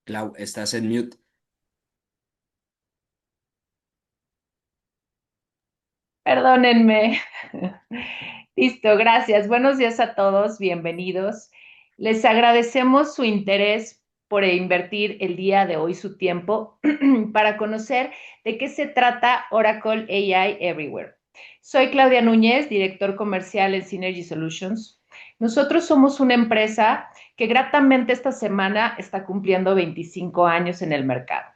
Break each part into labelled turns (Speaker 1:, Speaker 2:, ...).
Speaker 1: Clau, estás en mute.
Speaker 2: Perdónenme. Listo, gracias. Buenos días a todos, bienvenidos. Les agradecemos su interés por invertir el día de hoy su tiempo para conocer de qué se trata Oracle AI Everywhere. Soy Claudia Núñez, director comercial en Synergy Solutions. Nosotros somos una empresa que gratamente esta semana está cumpliendo 25 años en el mercado.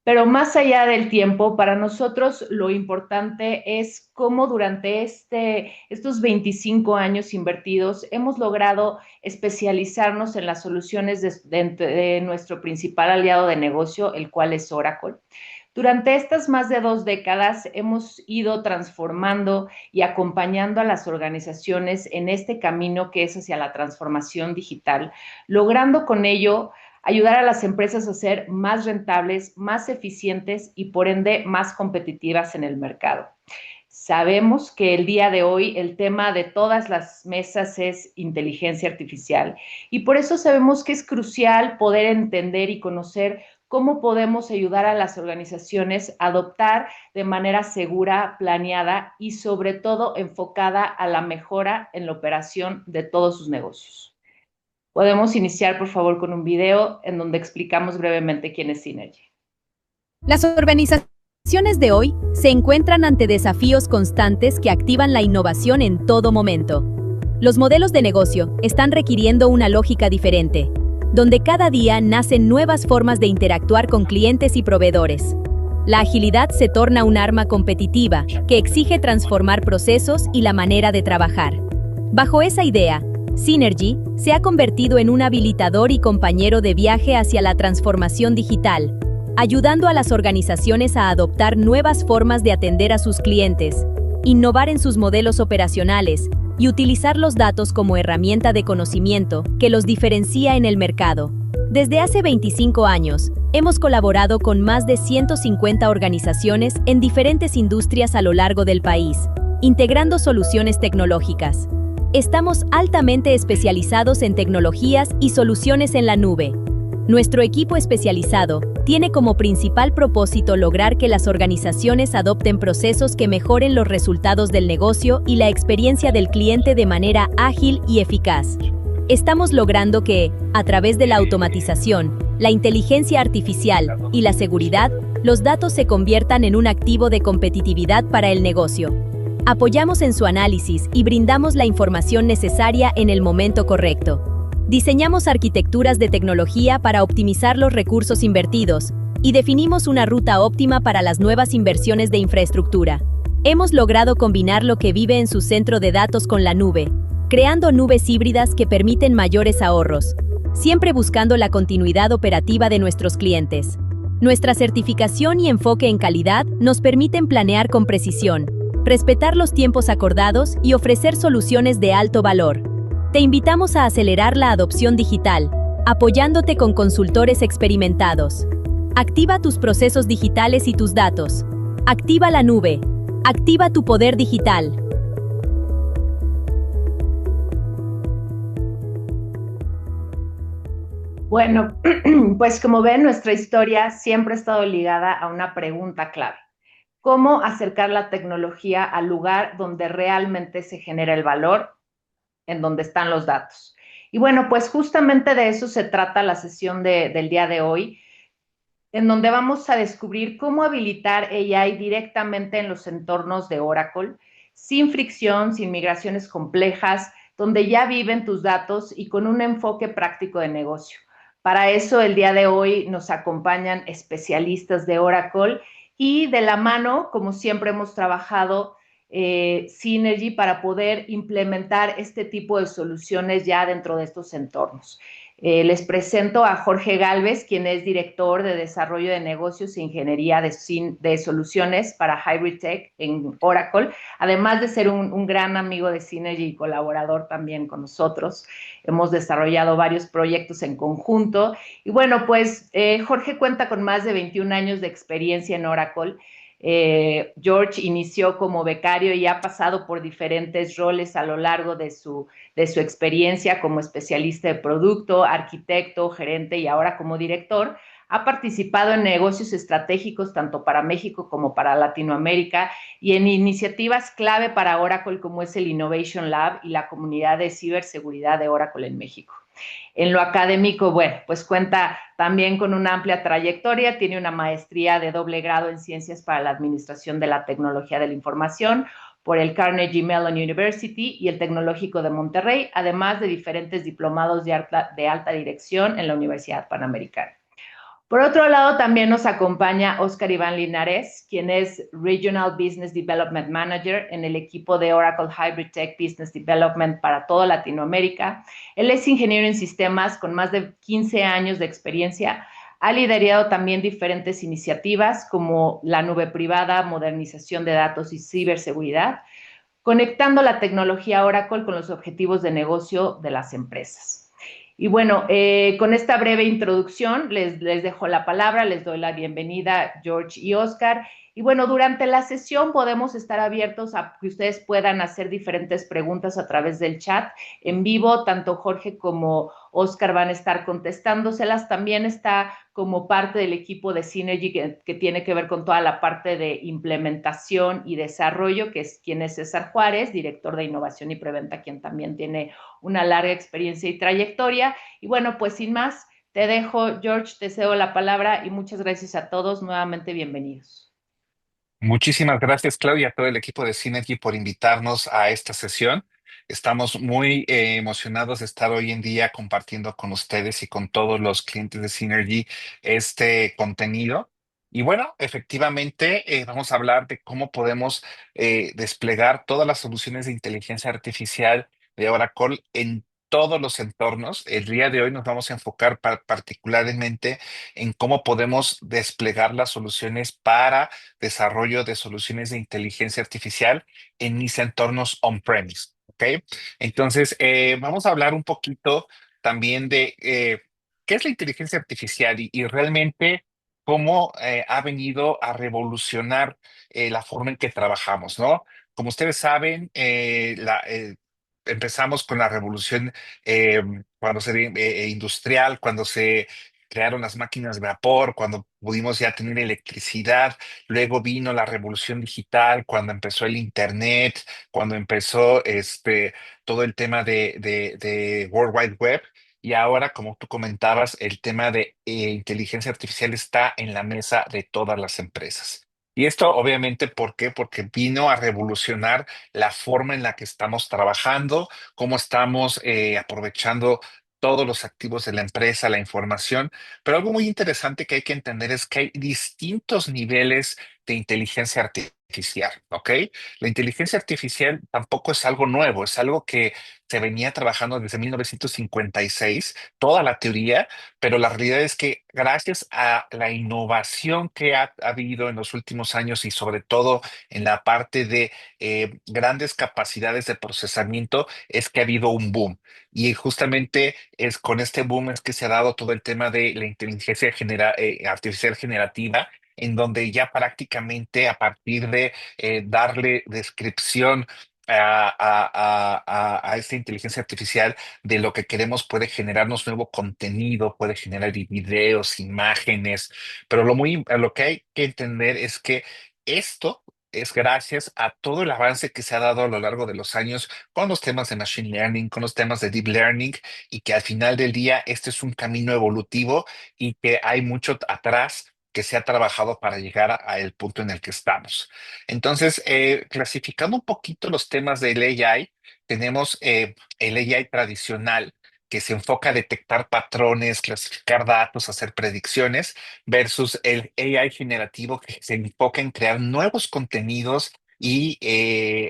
Speaker 2: Pero más allá del tiempo, para nosotros lo importante es cómo durante estos 25 años invertidos hemos logrado especializarnos en las soluciones de nuestro principal aliado de negocio, el cual es Oracle. Durante estas más de 2 décadas hemos ido transformando y acompañando a las organizaciones en este camino que es hacia la transformación digital, logrando con ello ayudar a las empresas a ser más rentables, más eficientes y por ende más competitivas en el mercado. Sabemos que el día de hoy el tema de todas las mesas es inteligencia artificial y por eso sabemos que es crucial poder entender y conocer cómo podemos ayudar a las organizaciones a adoptar de manera segura, planeada y sobre todo enfocada a la mejora en la operación de todos sus negocios. Podemos iniciar, por favor, con un video en donde explicamos brevemente quién es Synergy.
Speaker 3: Las organizaciones de hoy se encuentran ante desafíos constantes que activan la innovación en todo momento. Los modelos de negocio están requiriendo una lógica diferente, donde cada día nacen nuevas formas de interactuar con clientes y proveedores. La agilidad se torna un arma competitiva que exige transformar procesos y la manera de trabajar. Bajo esa idea, Synergy se ha convertido en un habilitador y compañero de viaje hacia la transformación digital, ayudando a las organizaciones a adoptar nuevas formas de atender a sus clientes, innovar en sus modelos operacionales y utilizar los datos como herramienta de conocimiento que los diferencia en el mercado. Desde hace 25 años, hemos colaborado con más de 150 organizaciones en diferentes industrias a lo largo del país, integrando soluciones tecnológicas. Estamos altamente especializados en tecnologías y soluciones en la nube. Nuestro equipo especializado tiene como principal propósito lograr que las organizaciones adopten procesos que mejoren los resultados del negocio y la experiencia del cliente de manera ágil y eficaz. Estamos logrando que, a través de la automatización, la inteligencia artificial y la seguridad, los datos se conviertan en un activo de competitividad para el negocio. Apoyamos en su análisis y brindamos la información necesaria en el momento correcto. Diseñamos arquitecturas de tecnología para optimizar los recursos invertidos y definimos una ruta óptima para las nuevas inversiones de infraestructura. Hemos logrado combinar lo que vive en su centro de datos con la nube, creando nubes híbridas que permiten mayores ahorros, siempre buscando la continuidad operativa de nuestros clientes. Nuestra certificación y enfoque en calidad nos permiten planear con precisión, respetar los tiempos acordados y ofrecer soluciones de alto valor. Te invitamos a acelerar la adopción digital, apoyándote con consultores experimentados. Activa tus procesos digitales y tus datos. Activa la nube. Activa tu poder digital.
Speaker 2: Bueno, pues como ven, nuestra historia siempre ha estado ligada a una pregunta clave. ¿Cómo acercar la tecnología al lugar donde realmente se genera el valor, en donde están los datos? Y bueno, pues justamente de eso se trata la sesión del día de hoy, en donde vamos a descubrir cómo habilitar AI directamente en los entornos de Oracle, sin fricción, sin migraciones complejas, donde ya viven tus datos y con un enfoque práctico de negocio. Para eso, el día de hoy nos acompañan especialistas de Oracle y de la mano, como siempre hemos trabajado, Synergy para poder implementar este tipo de soluciones ya dentro de estos entornos. Les presento a Jorge Galvez, quien es director de Desarrollo de Negocios e Ingeniería de Soluciones para Hybrid Tech en Oracle, además de ser un gran amigo de Synergy y colaborador también con nosotros. Hemos desarrollado varios proyectos en conjunto. Y bueno, pues Jorge cuenta con más de 21 años de experiencia en Oracle. George inició como becario y ha pasado por diferentes roles a lo largo de su experiencia como especialista de producto, arquitecto, gerente y ahora como director. Ha participado en negocios estratégicos tanto para México como para Latinoamérica y en iniciativas clave para Oracle como es el Innovation Lab y la comunidad de ciberseguridad de Oracle en México. En lo académico, bueno, pues cuenta también con una amplia trayectoria, tiene una maestría de doble grado en Ciencias para la Administración de la Tecnología de la Información por el Carnegie Mellon University y el Tecnológico de Monterrey, además de diferentes diplomados de alta dirección en la Universidad Panamericana. Por otro lado, también nos acompaña Oscar Iván Linares, quien es Regional Business Development Manager en el equipo de Oracle Hybrid Tech Business Development para toda Latinoamérica. Él es ingeniero en sistemas con más de 15 años de experiencia. Ha liderado también diferentes iniciativas como la nube privada, modernización de datos y ciberseguridad, conectando la tecnología Oracle con los objetivos de negocio de las empresas. Y bueno, con esta breve introducción les dejo la palabra, les doy la bienvenida George y Oscar. Y bueno, durante la sesión podemos estar abiertos a que ustedes puedan hacer diferentes preguntas a través del chat en vivo. Tanto Jorge como Oscar van a estar contestándoselas. También está como parte del equipo de Synergy que tiene que ver con toda la parte de implementación y desarrollo, que es quien es César Juárez, director de innovación y preventa, quien también tiene una larga experiencia y trayectoria. Y bueno, pues sin más, te dejo, George, te cedo la palabra y muchas gracias a todos. Nuevamente, bienvenidos.
Speaker 1: Muchísimas gracias, Claudia, a todo el equipo de Synergy por invitarnos a esta sesión. Estamos muy emocionados de estar hoy en día compartiendo con ustedes y con todos los clientes de Synergy este contenido. Y bueno, efectivamente, vamos a hablar de cómo podemos desplegar todas las soluciones de inteligencia artificial de Oracle en todos los entornos. El día de hoy nos vamos a enfocar particularmente en cómo podemos desplegar las soluciones para desarrollo de soluciones de inteligencia artificial en mis entornos on-premise. ¿Ok? Entonces, vamos a hablar un poquito también de qué es la inteligencia artificial y realmente cómo ha venido a revolucionar la forma en que trabajamos, ¿no? Como ustedes saben, empezamos con la revolución cuando industrial, cuando se crearon las máquinas de vapor, cuando pudimos ya tener electricidad. Luego vino la revolución digital, cuando empezó el Internet, cuando empezó todo el tema de World Wide Web. Y ahora, como tú comentabas, el tema de inteligencia artificial está en la mesa de todas las empresas. Y esto, obviamente, ¿por qué? Porque vino a revolucionar la forma en la que estamos trabajando, cómo estamos aprovechando todos los activos de la empresa, la información. Pero algo muy interesante que hay que entender es que hay distintos niveles de inteligencia artificial, ¿ok? La inteligencia artificial tampoco es algo nuevo, es algo que se venía trabajando desde 1956, toda la teoría, pero la realidad es que gracias a la innovación que ha habido en los últimos años y sobre todo en la parte de grandes capacidades de procesamiento, es que ha habido un boom. Y justamente es con este boom es que se ha dado todo el tema de la inteligencia artificial generativa, en donde ya prácticamente a partir de darle descripción a esta inteligencia artificial de lo que queremos, puede generarnos nuevo contenido, puede generar videos, imágenes, pero lo que hay que entender es que esto es gracias a todo el avance que se ha dado a lo largo de los años con los temas de machine learning, con los temas de deep learning, y que al final del día este es un camino evolutivo y que hay mucho atrás que se ha trabajado para llegar el punto en el que estamos. Entonces, clasificando un poquito los temas del AI, tenemos el AI tradicional, que se enfoca a detectar patrones, clasificar datos, hacer predicciones, versus el AI generativo, que se enfoca en crear nuevos contenidos y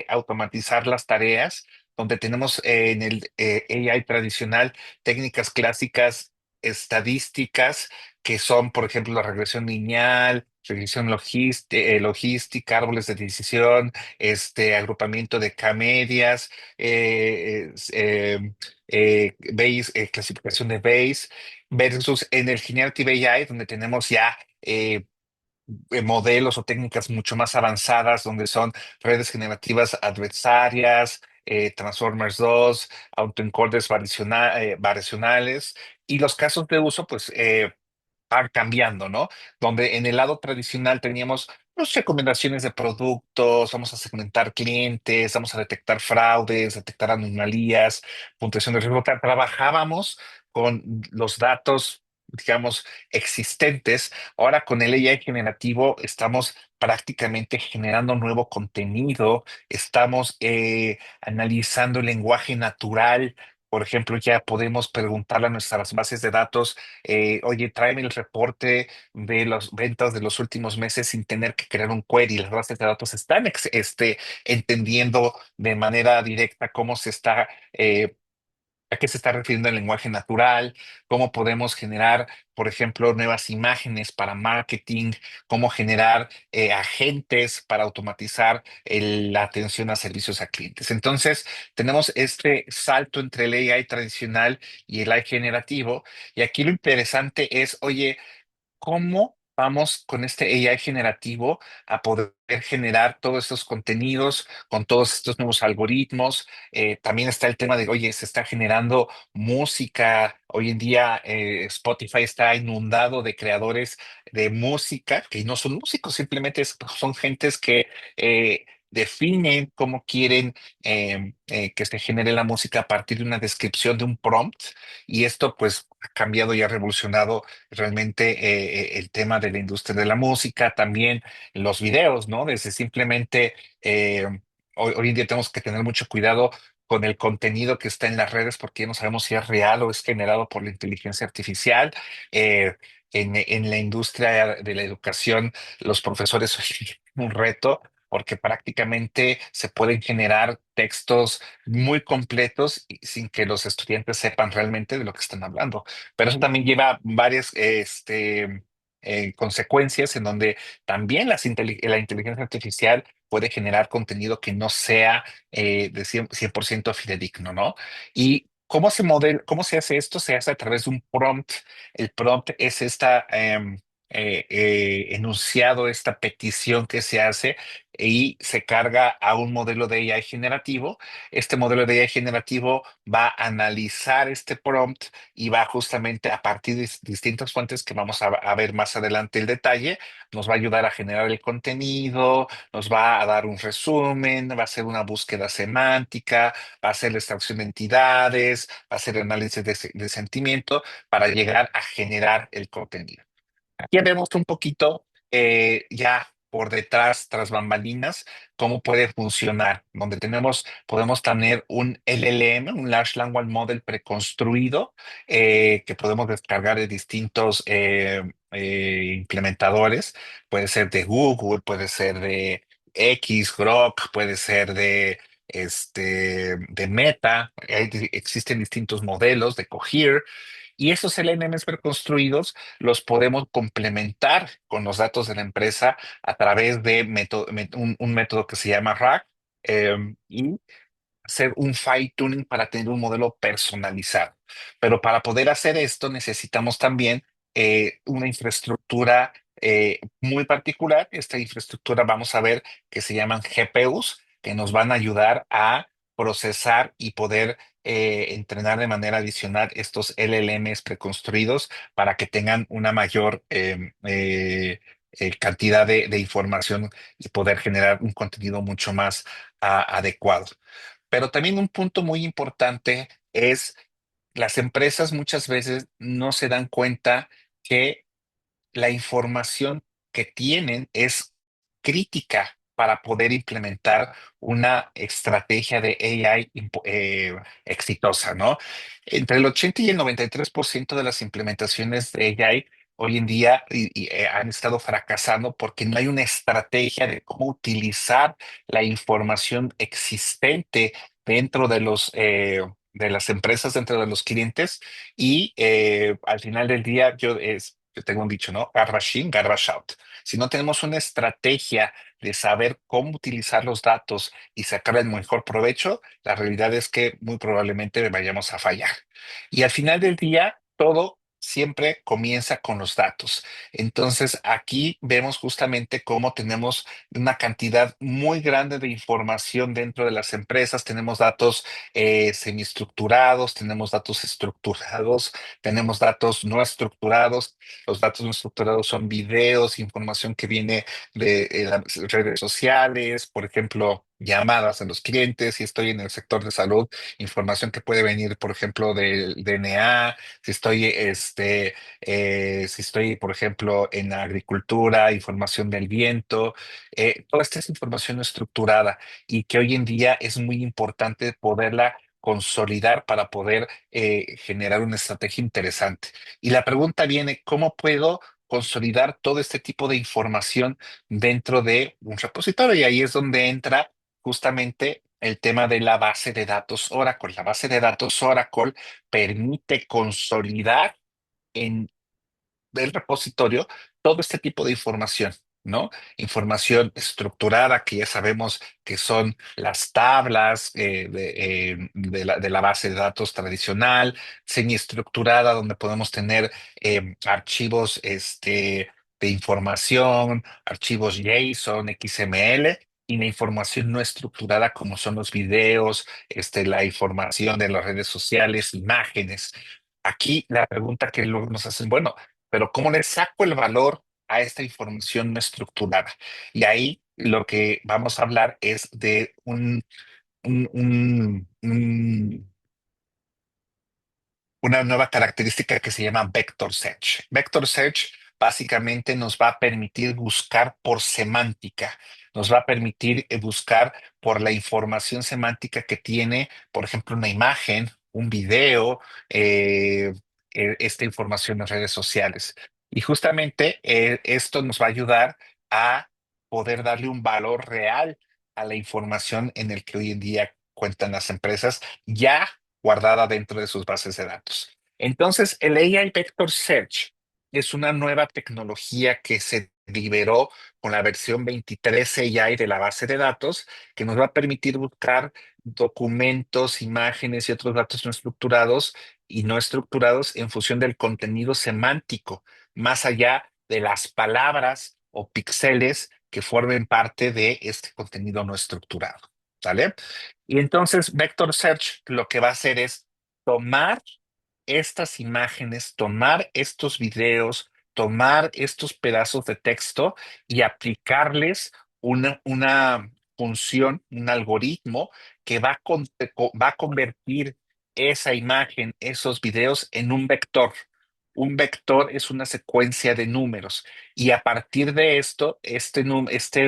Speaker 1: automatizar las tareas, donde tenemos en el AI tradicional técnicas clásicas estadísticas, que son, por ejemplo, la regresión lineal, regresión logística, árboles de decisión, agrupamiento de K-medias, clasificación de Bayes, versus en el Generative AI, donde tenemos ya modelos o técnicas mucho más avanzadas, donde son redes generativas adversarias, Transformers 2, autoencodes variacionales, y los casos de uso, pues, van cambiando, ¿no? Donde en el lado tradicional teníamos pues, recomendaciones de productos, vamos a segmentar clientes, vamos a detectar fraudes, detectar anomalías, puntuación de riesgo. Trabajábamos con los datos, digamos, existentes. Ahora con el AI generativo estamos prácticamente generando nuevo contenido, estamos analizando el lenguaje natural. Por ejemplo, ya podemos preguntarle a nuestras bases de datos, oye, tráeme el reporte de las ventas de los últimos meses sin tener que crear un query. Las bases de datos están entendiendo de manera directa cómo se está, a qué se está refiriendo el lenguaje natural, cómo podemos generar, por ejemplo, nuevas imágenes para marketing, cómo generar agentes para automatizar la atención a servicios a clientes. Entonces, tenemos este salto entre el AI tradicional y el AI generativo. Y aquí lo interesante es, oye, ¿cómo vamos con este AI generativo a poder generar todos estos contenidos con todos estos nuevos algoritmos? También está el tema de, oye, se está generando música. Hoy en día Spotify está inundado de creadores de música que no son músicos, simplemente son gentes que definen cómo quieren que se genere la música a partir de una descripción de un prompt. Y esto pues ha cambiado y ha revolucionado realmente el tema de la industria de la música, también los videos, ¿no? Desde simplemente, eh, hoy en día tenemos que tener mucho cuidado con el contenido que está en las redes porque ya no sabemos si es real o es generado por la inteligencia artificial. En la industria de la educación, los profesores hoy tienen un reto porque prácticamente se pueden generar textos muy completos y sin que los estudiantes sepan realmente de lo que están hablando. Pero eso también lleva varias consecuencias en donde también la inteligencia artificial puede generar contenido que no sea de 100% fidedigno, ¿no? ¿Y cómo se hace esto? Se hace a través de un prompt. El prompt es esta enunciado, esta petición que se hace y se carga a un modelo de AI generativo. Este modelo de AI generativo va a analizar este prompt y va justamente a partir de distintas fuentes que vamos a ver más adelante el detalle, nos va a ayudar a generar el contenido, nos va a dar un resumen, va a hacer una búsqueda semántica, va a hacer la extracción de entidades, va a hacer análisis de sentimiento para llegar a generar el contenido. Aquí vemos un poquito ya por detrás, tras bambalinas, cómo puede funcionar, donde podemos tener un LLM, un Large Language Model preconstruido, que podemos descargar de distintos implementadores. Puede ser de Google, puede ser de X, Grok, puede ser de Meta. Existen distintos modelos de Cohere. Y esos LLMs preconstruidos los podemos complementar con los datos de la empresa a través de un método que se llama RAG, y hacer un fine tuning para tener un modelo personalizado. Pero para poder hacer esto necesitamos también una infraestructura muy particular. Esta infraestructura vamos a ver que se llaman GPUs, que nos van a ayudar a procesar y poder entrenar de manera adicional estos LLMs preconstruidos para que tengan una mayor cantidad de información y poder generar un contenido mucho más adecuado. Pero también un punto muy importante es las empresas muchas veces no se dan cuenta que la información que tienen es crítica para poder implementar una estrategia de AI exitosa, ¿no? Entre el 80 y el 93% de las implementaciones de AI hoy en día han estado fracasando porque no hay una estrategia de cómo utilizar la información existente dentro de las empresas, dentro de los clientes, y al final del día yo tengo un dicho, ¿no? Garbage in, garbage out. Si no tenemos una estrategia de saber cómo utilizar los datos y sacar el mejor provecho, la realidad es que muy probablemente vayamos a fallar. Y al final del día, todo siempre comienza con los datos. Entonces, aquí vemos justamente cómo tenemos una cantidad muy grande de información dentro de las empresas. Tenemos datos semiestructurados, tenemos datos estructurados, tenemos datos no estructurados. Los datos no estructurados son videos, información que viene de las redes sociales, por ejemplo, llamadas a los clientes. Si estoy en el sector de salud, información que puede venir, por ejemplo, del DNA. Si estoy, por ejemplo, en la agricultura, información del viento. Toda esta es información estructurada y que hoy en día es muy importante poderla consolidar para poder generar una estrategia interesante. Y la pregunta viene, ¿cómo puedo consolidar todo este tipo de información dentro de un repositorio? Y ahí es donde entra justamente el tema de la base de datos Oracle. La base de datos Oracle permite consolidar en del repositorio todo este tipo de información, ¿no? Información estructurada que ya sabemos que son las tablas de la base de datos tradicional, semiestructurada donde podemos tener archivos de información, archivos JSON, XML. Y la información no estructurada como son los videos, la información de las redes sociales, imágenes. Aquí la pregunta que luego nos hacen, bueno, pero ¿cómo le saco el valor a esta información no estructurada? Y ahí lo que vamos a hablar es de una nueva característica que se llama Vector Search. Vector Search básicamente nos va a permitir buscar por semántica, nos va a permitir buscar por la información semántica que tiene, por ejemplo, una imagen, un video, esta información en redes sociales. Y justamente esto nos va a ayudar a poder darle un valor real a la información en el que hoy en día cuentan las empresas, ya guardada dentro de sus bases de datos. Entonces, el AI Vector Search es una nueva tecnología que se liberó con la versión 23 AI de la base de datos, que nos va a permitir buscar documentos, imágenes y otros datos no estructurados y no estructurados en función del contenido semántico, más allá de las palabras o píxeles que formen parte de este contenido no estructurado. ¿Sale? Y entonces Vector Search lo que va a hacer es tomar estas imágenes, tomar estos videos, tomar estos pedazos de texto y aplicarles una función, un algoritmo que va a convertir esa imagen, esos videos en un vector. Un vector es una secuencia de números y a partir de esto, este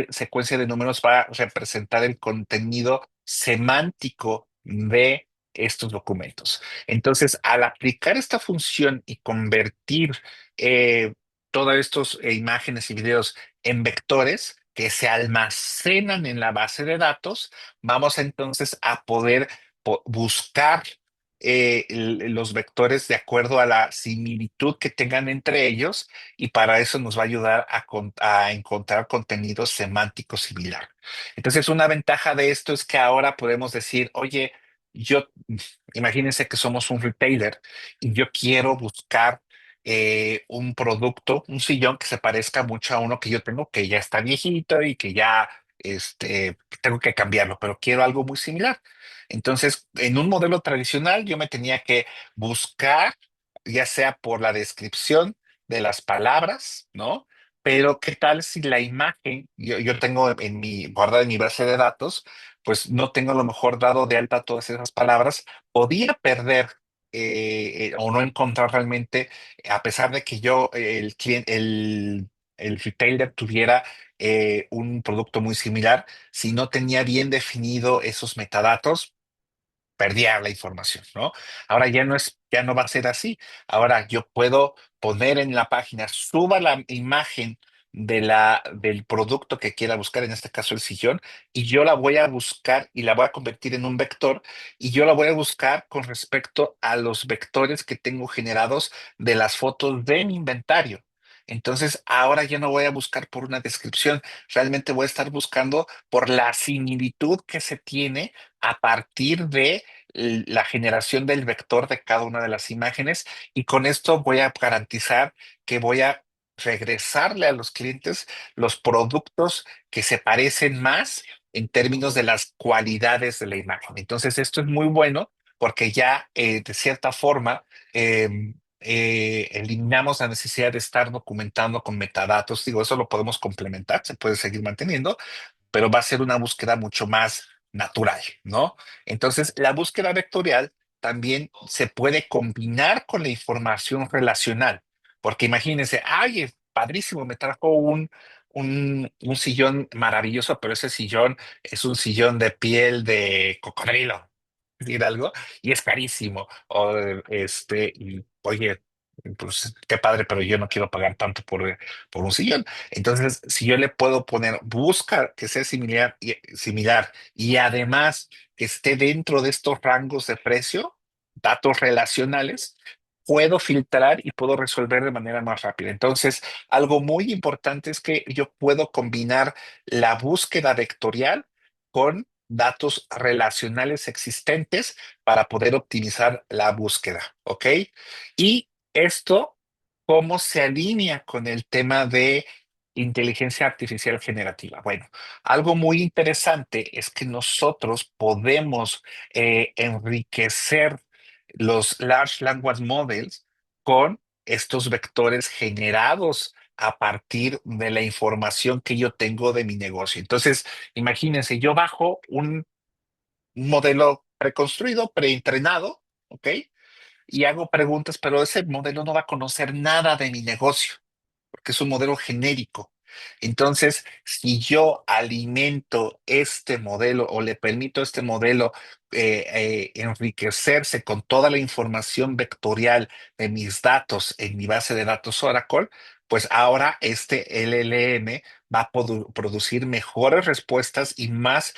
Speaker 1: secuencia de números va a representar el contenido semántico de estos documentos. Entonces, al aplicar esta función y convertir eh, todas estas imágenes y videos en vectores que se almacenan en la base de datos, vamos entonces a poder buscar los vectores de acuerdo a la similitud que tengan entre ellos y para eso nos va a ayudar a encontrar contenido semántico similar. Entonces, una ventaja de esto es que ahora podemos decir, oye, yo, imagínense que somos un retailer y yo quiero buscar un producto, un sillón que se parezca mucho a uno que yo tengo, que ya está viejito y que ya tengo que cambiarlo, pero quiero algo muy similar. Entonces, en un modelo tradicional, yo me tenía que buscar, ya sea por la descripción de las palabras, ¿no? Pero ¿qué tal si la imagen, yo tengo guardada en mi base de datos, pues no tengo a lo mejor dado de alta todas esas palabras, podía perder o no encontrar realmente, a pesar de que yo, el cliente, el retailer tuviera un producto muy similar, si no tenía bien definido esos metadatos, perdía la información, ¿no? Ahora ya no va a ser así. Ahora yo puedo poner en la página, suba la imagen del producto que quiera buscar, en este caso el sillón, y yo la voy a buscar y la voy a convertir en un vector, y yo la voy a buscar con respecto a los vectores que tengo generados de las fotos de mi inventario. Entonces, ahora ya no voy a buscar por una descripción, realmente voy a estar buscando por la similitud que se tiene a partir de la generación del vector de cada una de las imágenes y con esto voy a garantizar que voy a regresarle a los clientes los productos que se parecen más en términos de las cualidades de la imagen. Entonces, esto es muy bueno porque ya de cierta forma eliminamos la necesidad de estar documentando con metadatos. Digo, eso lo podemos complementar, se puede seguir manteniendo, pero va a ser una búsqueda mucho más natural, ¿no? Entonces, la búsqueda vectorial también se puede combinar con la información relacional, porque imagínense, ay, es padrísimo, me trajo un sillón maravilloso, pero ese sillón es un sillón de piel de cocodrilo, decir algo, y es carísimo. O y oye, pues qué padre, pero yo no quiero pagar tanto por un sillón. Entonces, si yo le puedo poner, busca que sea similar y además que esté dentro de estos rangos de precio, datos relacionales, puedo filtrar y puedo resolver de manera más rápida. Entonces, algo muy importante es que yo puedo combinar la búsqueda vectorial con datos relacionales existentes para poder optimizar la búsqueda, ¿ok? Y esto, ¿cómo se alinea con el tema de inteligencia artificial generativa? Bueno, algo muy interesante es que nosotros podemos enriquecer los Large Language Models con estos vectores generados a partir de la información que yo tengo de mi negocio. Entonces, imagínense, yo bajo un modelo preconstruido, preentrenado, ¿ok? Y hago preguntas, pero ese modelo no va a conocer nada de mi negocio porque es un modelo genérico. Entonces, si yo alimento este modelo o le permito a este modelo enriquecerse con toda la información vectorial de mis datos en mi base de datos Oracle, pues ahora este LLM va a producir mejores respuestas y más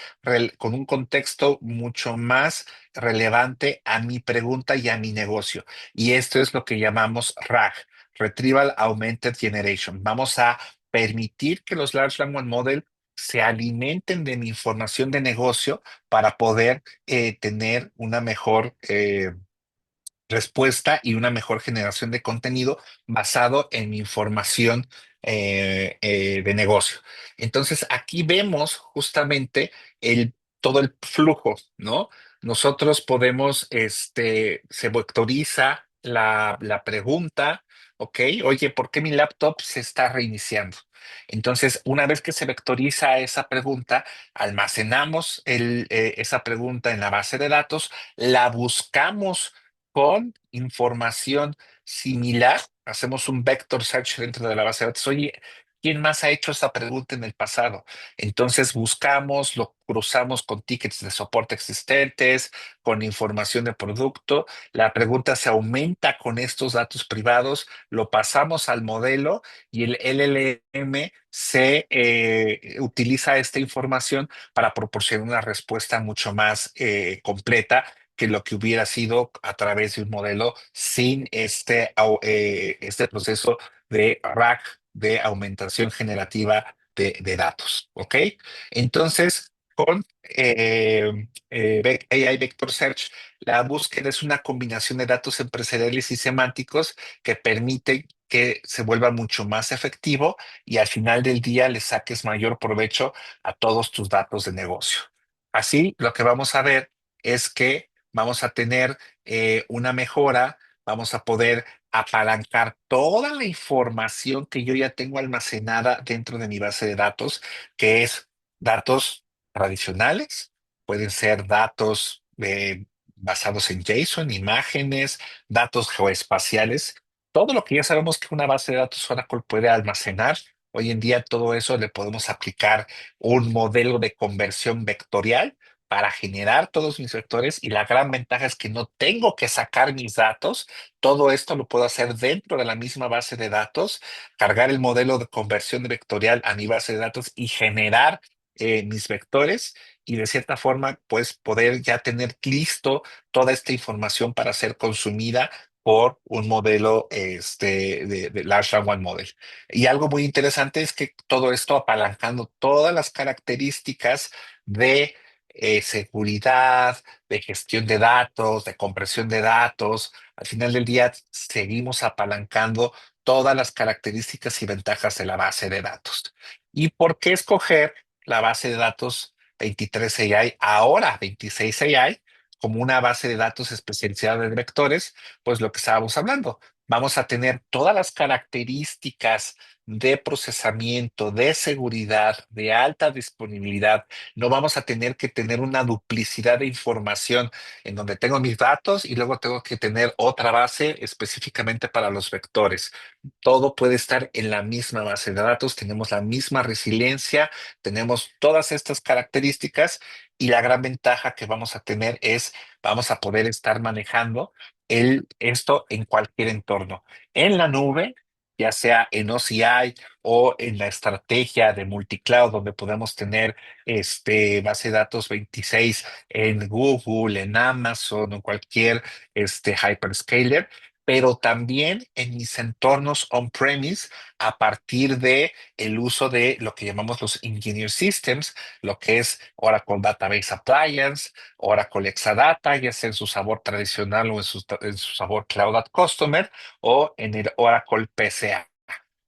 Speaker 1: con un contexto mucho más relevante a mi pregunta y a mi negocio. Y esto es lo que llamamos RAG. Retrieval Augmented Generation. Vamos a permitir que los Large Language Model se alimenten de mi información de negocio para poder tener una mejor respuesta y una mejor generación de contenido basado en mi información de negocio. Entonces, aquí vemos justamente todo el flujo, ¿no? Nosotros podemos, se vectoriza la pregunta, ¿ok? Oye, ¿por qué mi laptop se está reiniciando? Entonces, una vez que se vectoriza esa pregunta, almacenamos esa pregunta en la base de datos, la buscamos con información similar, hacemos un vector search dentro de la base de datos. Oye, ¿quién más ha hecho esta pregunta en el pasado? Entonces buscamos, lo cruzamos con tickets de soporte existentes, con información de producto. La pregunta se aumenta con estos datos privados, lo pasamos al modelo y el LLM se utiliza esta información para proporcionar una respuesta mucho más completa que lo que hubiera sido a través de un modelo sin este proceso de RAG, de aumentación generativa de datos. ¿Ok? Entonces, con AI Vector Search, la búsqueda es una combinación de datos empresariales y semánticos que permite que se vuelva mucho más efectivo y al final del día le saques mayor provecho a todos tus datos de negocio. Así, lo que vamos a ver es que vamos a tener una mejora, vamos a poder apalancar toda la información que yo ya tengo almacenada dentro de mi base de datos, que es datos tradicionales, pueden ser datos basados en JSON, imágenes, datos geoespaciales, todo lo que ya sabemos que una base de datos Oracle puede almacenar. Hoy en día todo eso le podemos aplicar un modelo de conversión vectorial para generar todos mis vectores y la gran ventaja es que no tengo que sacar mis datos, todo esto lo puedo hacer dentro de la misma base de datos, cargar el modelo de conversión vectorial a mi base de datos y generar mis vectores y de cierta forma pues poder ya tener listo toda esta información para ser consumida por un modelo de Large Language Model. Y algo muy interesante es que todo esto apalancando todas las características de seguridad, de gestión de datos, de compresión de datos. Al final del día, seguimos apalancando todas las características y ventajas de la base de datos. ¿Y por qué escoger la base de datos 23 AI, ahora 26 AI, como una base de datos especializada de vectores? Pues lo que estábamos hablando. Vamos a tener todas las características de procesamiento, de seguridad, de alta disponibilidad. No vamos a tener que tener una duplicidad de información en donde tengo mis datos y luego tengo que tener otra base específicamente para los vectores. Todo puede estar en la misma base de datos, tenemos la misma resiliencia, tenemos todas estas características, y la gran ventaja que vamos a tener es vamos a poder estar manejando esto en cualquier entorno, en la nube, ya sea en OCI o en la estrategia de multicloud, donde podemos tener base de datos 26 en Google, en Amazon o cualquier hyperscaler, pero también en mis entornos on-premise a partir de el uso de lo que llamamos los Engineer Systems, lo que es Oracle Database Appliance, Oracle Exadata, ya sea en su sabor tradicional o en su sabor Cloud at Customer, o en el Oracle PCA.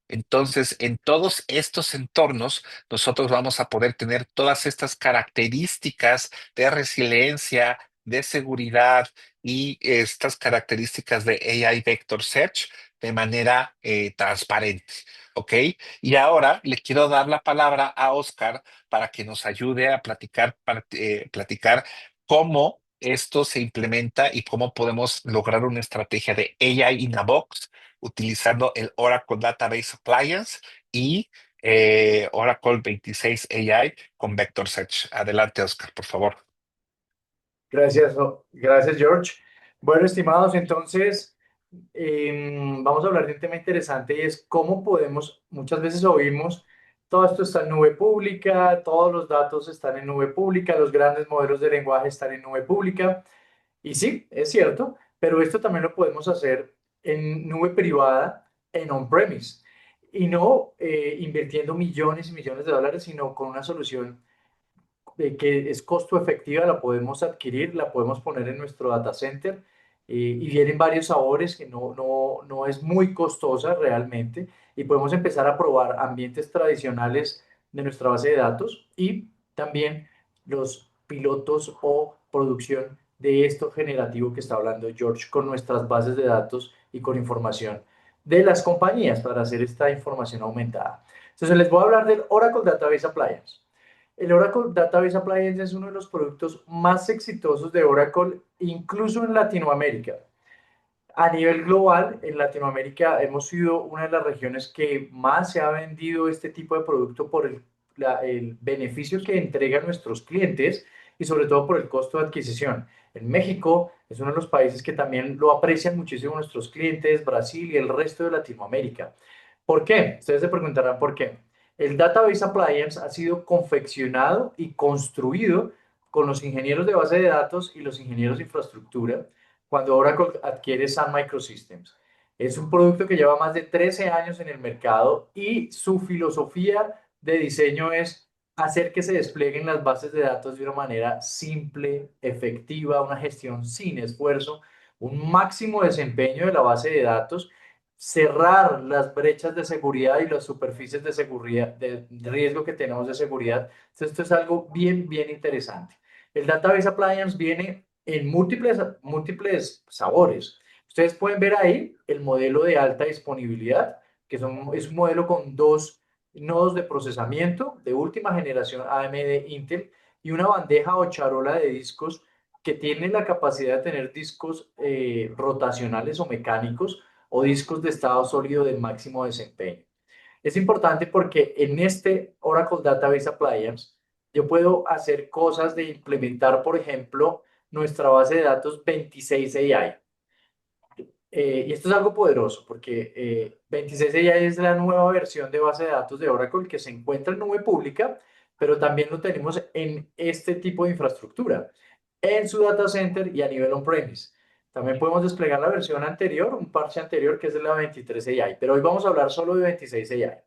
Speaker 1: Entonces, en todos estos entornos, nosotros vamos a poder tener todas estas características de resiliencia, de seguridad y estas características de AI Vector Search de manera transparente. ¿Ok? Y ahora le quiero dar la palabra a Oscar para que nos ayude a platicar cómo esto se implementa y cómo podemos lograr una estrategia de AI in a box utilizando el Oracle Database Appliance y Oracle 26 AI con Vector Search. Adelante, Oscar, por favor.
Speaker 4: Gracias, gracias George. Bueno, estimados, entonces vamos a hablar de un tema interesante y es cómo podemos, muchas veces oímos, todo esto está en nube pública, todos los datos están en nube pública, los grandes modelos de lenguaje están en nube pública. Y sí, es cierto, pero esto también lo podemos hacer en nube privada, en on-premise, y no invirtiendo millones y millones de dólares, sino con una solución que es costo efectiva, la podemos adquirir, la podemos poner en nuestro data center y vienen varios sabores que no es muy costosa realmente y podemos empezar a probar ambientes tradicionales de nuestra base de datos y también los pilotos o producción de esto generativo que está hablando George con nuestras bases de datos y con información de las compañías para hacer esta información aumentada. Entonces les voy a hablar del Oracle Database Appliance. El Oracle Database Appliance es uno de los productos más exitosos de Oracle, incluso en Latinoamérica. A nivel global, en Latinoamérica hemos sido una de las regiones que más se ha vendido este tipo de producto por el beneficio que entrega a nuestros clientes y sobre todo por el costo de adquisición. En México es uno de los países que también lo aprecian muchísimo nuestros clientes, Brasil y el resto de Latinoamérica. ¿Por qué? Ustedes se preguntarán por qué. El Database Appliance ha sido confeccionado y construido con los ingenieros de base de datos y los ingenieros de infraestructura cuando Oracle adquiere Sun Microsystems. Es un producto que lleva más de 13 años en el mercado y su filosofía de diseño es hacer que se desplieguen las bases de datos de una manera simple, efectiva, una gestión sin esfuerzo, un máximo desempeño de la base de datos, cerrar las brechas de seguridad y las superficies de seguridad, de riesgo que tenemos de seguridad. Entonces, esto es algo bien, bien interesante. El Database Appliance viene en múltiples sabores. Ustedes pueden ver ahí el modelo de alta disponibilidad, que es un modelo con dos nodos de procesamiento de última generación AMD Intel y una bandeja o charola de discos que tiene la capacidad de tener discos rotacionales o mecánicos o discos de estado sólido de máximo desempeño. Es importante porque en este Oracle Database Appliance yo puedo hacer cosas de implementar, por ejemplo, nuestra base de datos 26 AI. Y esto es algo poderoso porque 26 AI es la nueva versión de base de datos de Oracle que se encuentra en nube pública, pero también lo tenemos en este tipo de infraestructura, en su data center y a nivel on-premise. También podemos desplegar la versión anterior, un parche anterior que es de la 23 AI, pero hoy vamos a hablar solo de 26 AI.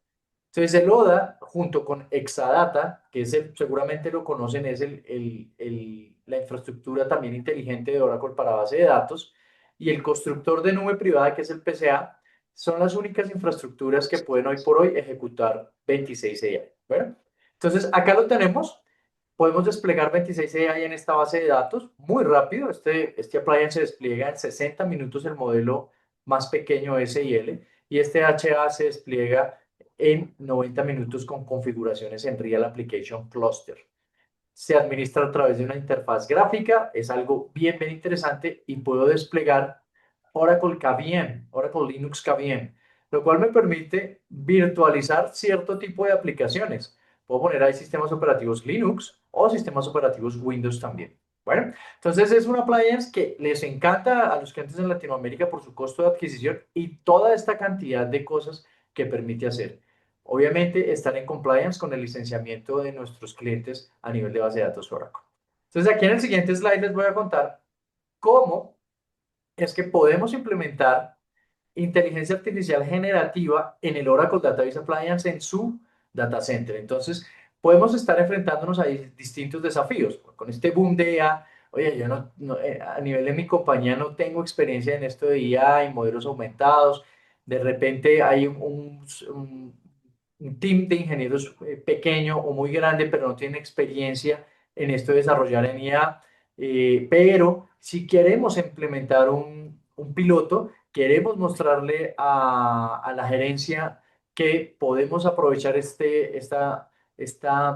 Speaker 4: Entonces el ODA junto con Exadata, que es seguramente lo conocen, es la infraestructura también inteligente de Oracle para base de datos, y el constructor de nube privada, que es el PCA, son las únicas infraestructuras que pueden hoy por hoy ejecutar 26 AI. Bueno, entonces acá lo tenemos. Podemos desplegar 26 AI en esta base de datos muy rápido. Este appliance se despliega en 60 minutos el modelo más pequeño SIL y este HA se despliega en 90 minutos con configuraciones en Real Application Cluster. Se administra a través de una interfaz gráfica, es algo bien interesante y puedo desplegar Oracle KVM, Oracle Linux KVM, lo cual me permite virtualizar cierto tipo de aplicaciones. Puedo poner ahí sistemas operativos Linux o sistemas operativos Windows también. Bueno, entonces es una appliance que les encanta a los clientes en Latinoamérica por su costo de adquisición y toda esta cantidad de cosas que permite hacer. Obviamente están en compliance con el licenciamiento de nuestros clientes a nivel de base de datos Oracle. Entonces aquí en el siguiente slide les voy a contar cómo es que podemos implementar inteligencia artificial generativa en el Oracle Database Appliance en su data center. Entonces podemos estar enfrentándonos a distintos desafíos. Con este boom de IA, oye, yo a nivel de mi compañía no tengo experiencia en esto de IA y modelos aumentados. De repente hay un team de ingenieros pequeño o muy grande, pero no tiene experiencia en esto de desarrollar en IA. Pero si queremos implementar un piloto, queremos mostrarle a la gerencia que podemos aprovechar esta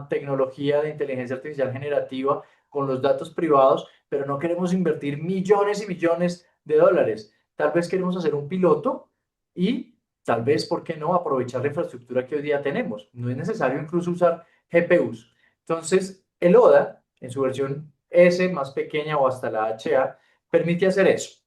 Speaker 4: tecnología de inteligencia artificial generativa con los datos privados, pero no queremos invertir millones y millones de dólares. Tal vez queremos hacer un piloto y tal vez, ¿por qué no?, aprovechar la infraestructura que hoy día tenemos. No es necesario incluso usar GPUs. Entonces, el ODA, en su versión S más pequeña o hasta la HA, permite hacer eso.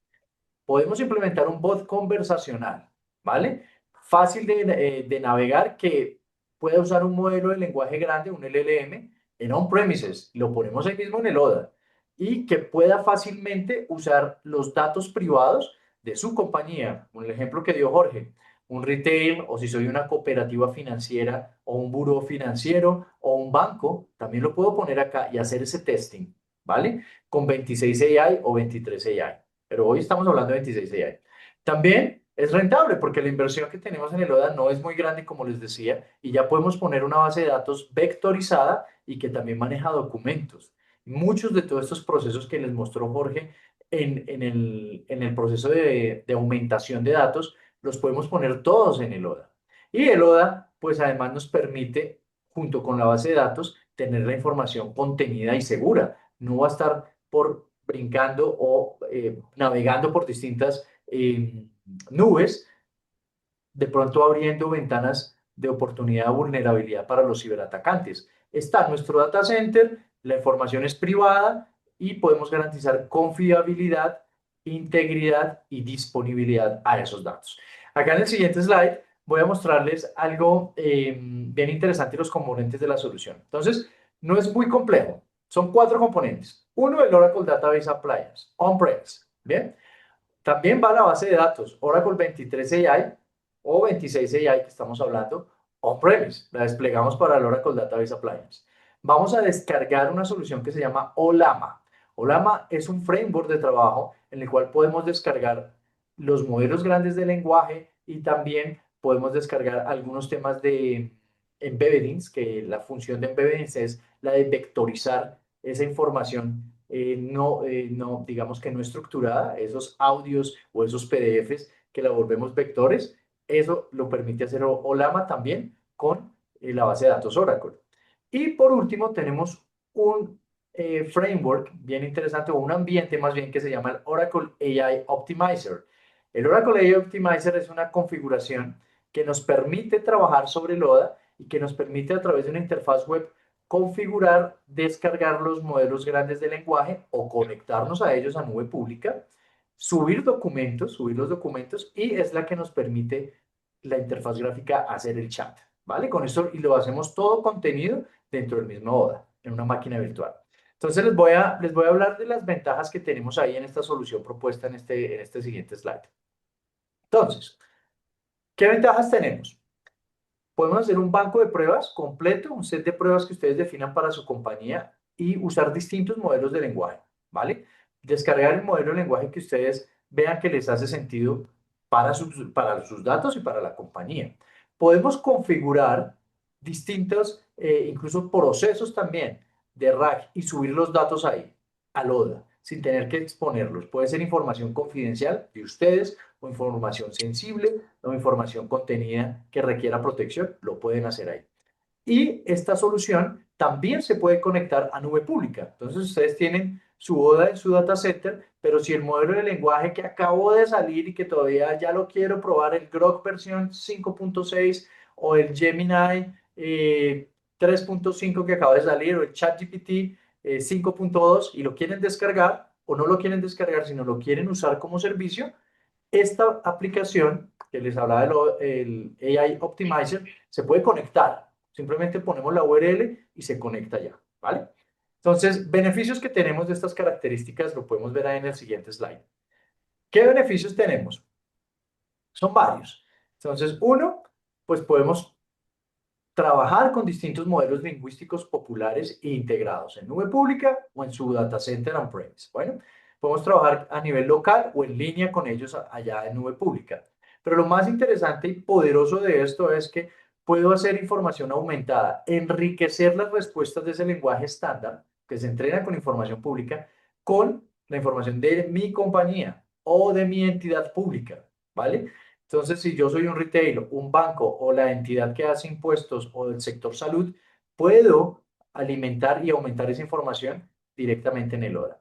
Speaker 4: Podemos implementar un bot conversacional, ¿vale? Fácil de navegar, que pueda usar un modelo de lenguaje grande, un LLM, en on-premises. Lo ponemos ahí mismo en el ODA. Y que pueda fácilmente usar los datos privados de su compañía. Un ejemplo que dio Jorge, un retail, o si soy una cooperativa financiera o un buró financiero o un banco, también lo puedo poner acá y hacer ese testing, ¿vale? Con 26 AI o 23 AI. Pero hoy estamos hablando de 26 AI. También es rentable porque la inversión que tenemos en el ODA no es muy grande, como les decía, y ya podemos poner una base de datos vectorizada y que también maneja documentos. Muchos de todos estos procesos que les mostró Jorge en el proceso de aumentación de datos, los podemos poner todos en el ODA. Y el ODA, pues además nos permite, junto con la base de datos, tener la información contenida y segura. No va a estar brincando o navegando por distintas nubes, de pronto abriendo ventanas de oportunidad o vulnerabilidad para los ciberatacantes. Está nuestro data center, la información es privada y podemos garantizar confiabilidad, integridad y disponibilidad a esos datos. Acá en el siguiente slide voy a mostrarles algo bien interesante, los componentes de la solución. Entonces, no es muy complejo. Son 4 componentes. Uno, el Oracle Database Appliance, on-premise. Bien. También va la base de datos, Oracle 23 AI o 26 AI que estamos hablando, on-premise. La desplegamos para el Oracle Database Appliance. Vamos a descargar una solución que se llama Olama. Olama es un framework de trabajo en el cual podemos descargar los modelos grandes de lenguaje y también podemos descargar algunos temas de embeddings, que la función de embeddings es la de vectorizar esa información no, digamos que no estructurada, esos audios o esos PDFs que la volvemos vectores. Eso lo permite hacer Olama también con la base de datos Oracle. Y por último tenemos un framework bien interesante, o un ambiente más bien, que se llama el Oracle AI Optimizer. El Oracle AI Optimizer es una configuración que nos permite trabajar sobre el ODA y que nos permite, a través de una interfaz web, configurar, descargar los modelos grandes de lenguaje o conectarnos a ellos a nube pública, subir los documentos, y es la que nos permite la interfaz gráfica hacer el chat, ¿vale? Con esto, y lo hacemos todo contenido dentro del mismo ODA, en una máquina virtual. Entonces les voy a hablar de las ventajas que tenemos ahí en esta solución propuesta en este siguiente slide. Entonces, ¿qué ventajas tenemos? podemos hacer un banco de pruebas completo, un set de pruebas que ustedes definan para su compañía y usar distintos modelos de lenguaje, ¿vale? Descargar el modelo de lenguaje que ustedes vean que les hace sentido para sus datos y para la compañía. Podemos configurar distintos, incluso procesos también de RAG y subir los datos ahí, al ODA, sin tener que exponerlos. Puede ser información confidencial de ustedes o información sensible o información contenida que requiera protección, lo pueden hacer ahí. Y esta solución también se puede conectar a nube pública. Entonces ustedes tienen su ODA en su data center, pero si el modelo de lenguaje que acabó de salir y que todavía ya lo quiero probar, el Grok versión 5.6 o el Gemini 3.5 que acaba de salir o el ChatGPT 5.2 y lo quieren descargar o no lo quieren descargar, sino lo quieren usar como servicio, esta aplicación que les hablaba del AI Optimizer se puede conectar. Simplemente ponemos la URL y se conecta ya, ¿vale? Entonces, beneficios que tenemos de estas características lo podemos ver ahí en el siguiente slide. ¿Qué beneficios tenemos? Son varios. Entonces, uno, pues podemos trabajar con distintos modelos lingüísticos populares e integrados en nube pública o en su data center on-premise. Bueno, podemos trabajar a nivel local o en línea con ellos allá en nube pública. Pero lo más interesante y poderoso de esto es que puedo hacer información aumentada, enriquecer las respuestas de ese lenguaje estándar que se entrena con información pública con la información de mi compañía o de mi entidad pública, ¿vale? Entonces, si yo soy un retail, un banco o la entidad que hace impuestos o del sector salud, puedo alimentar y aumentar esa información directamente en el ODA.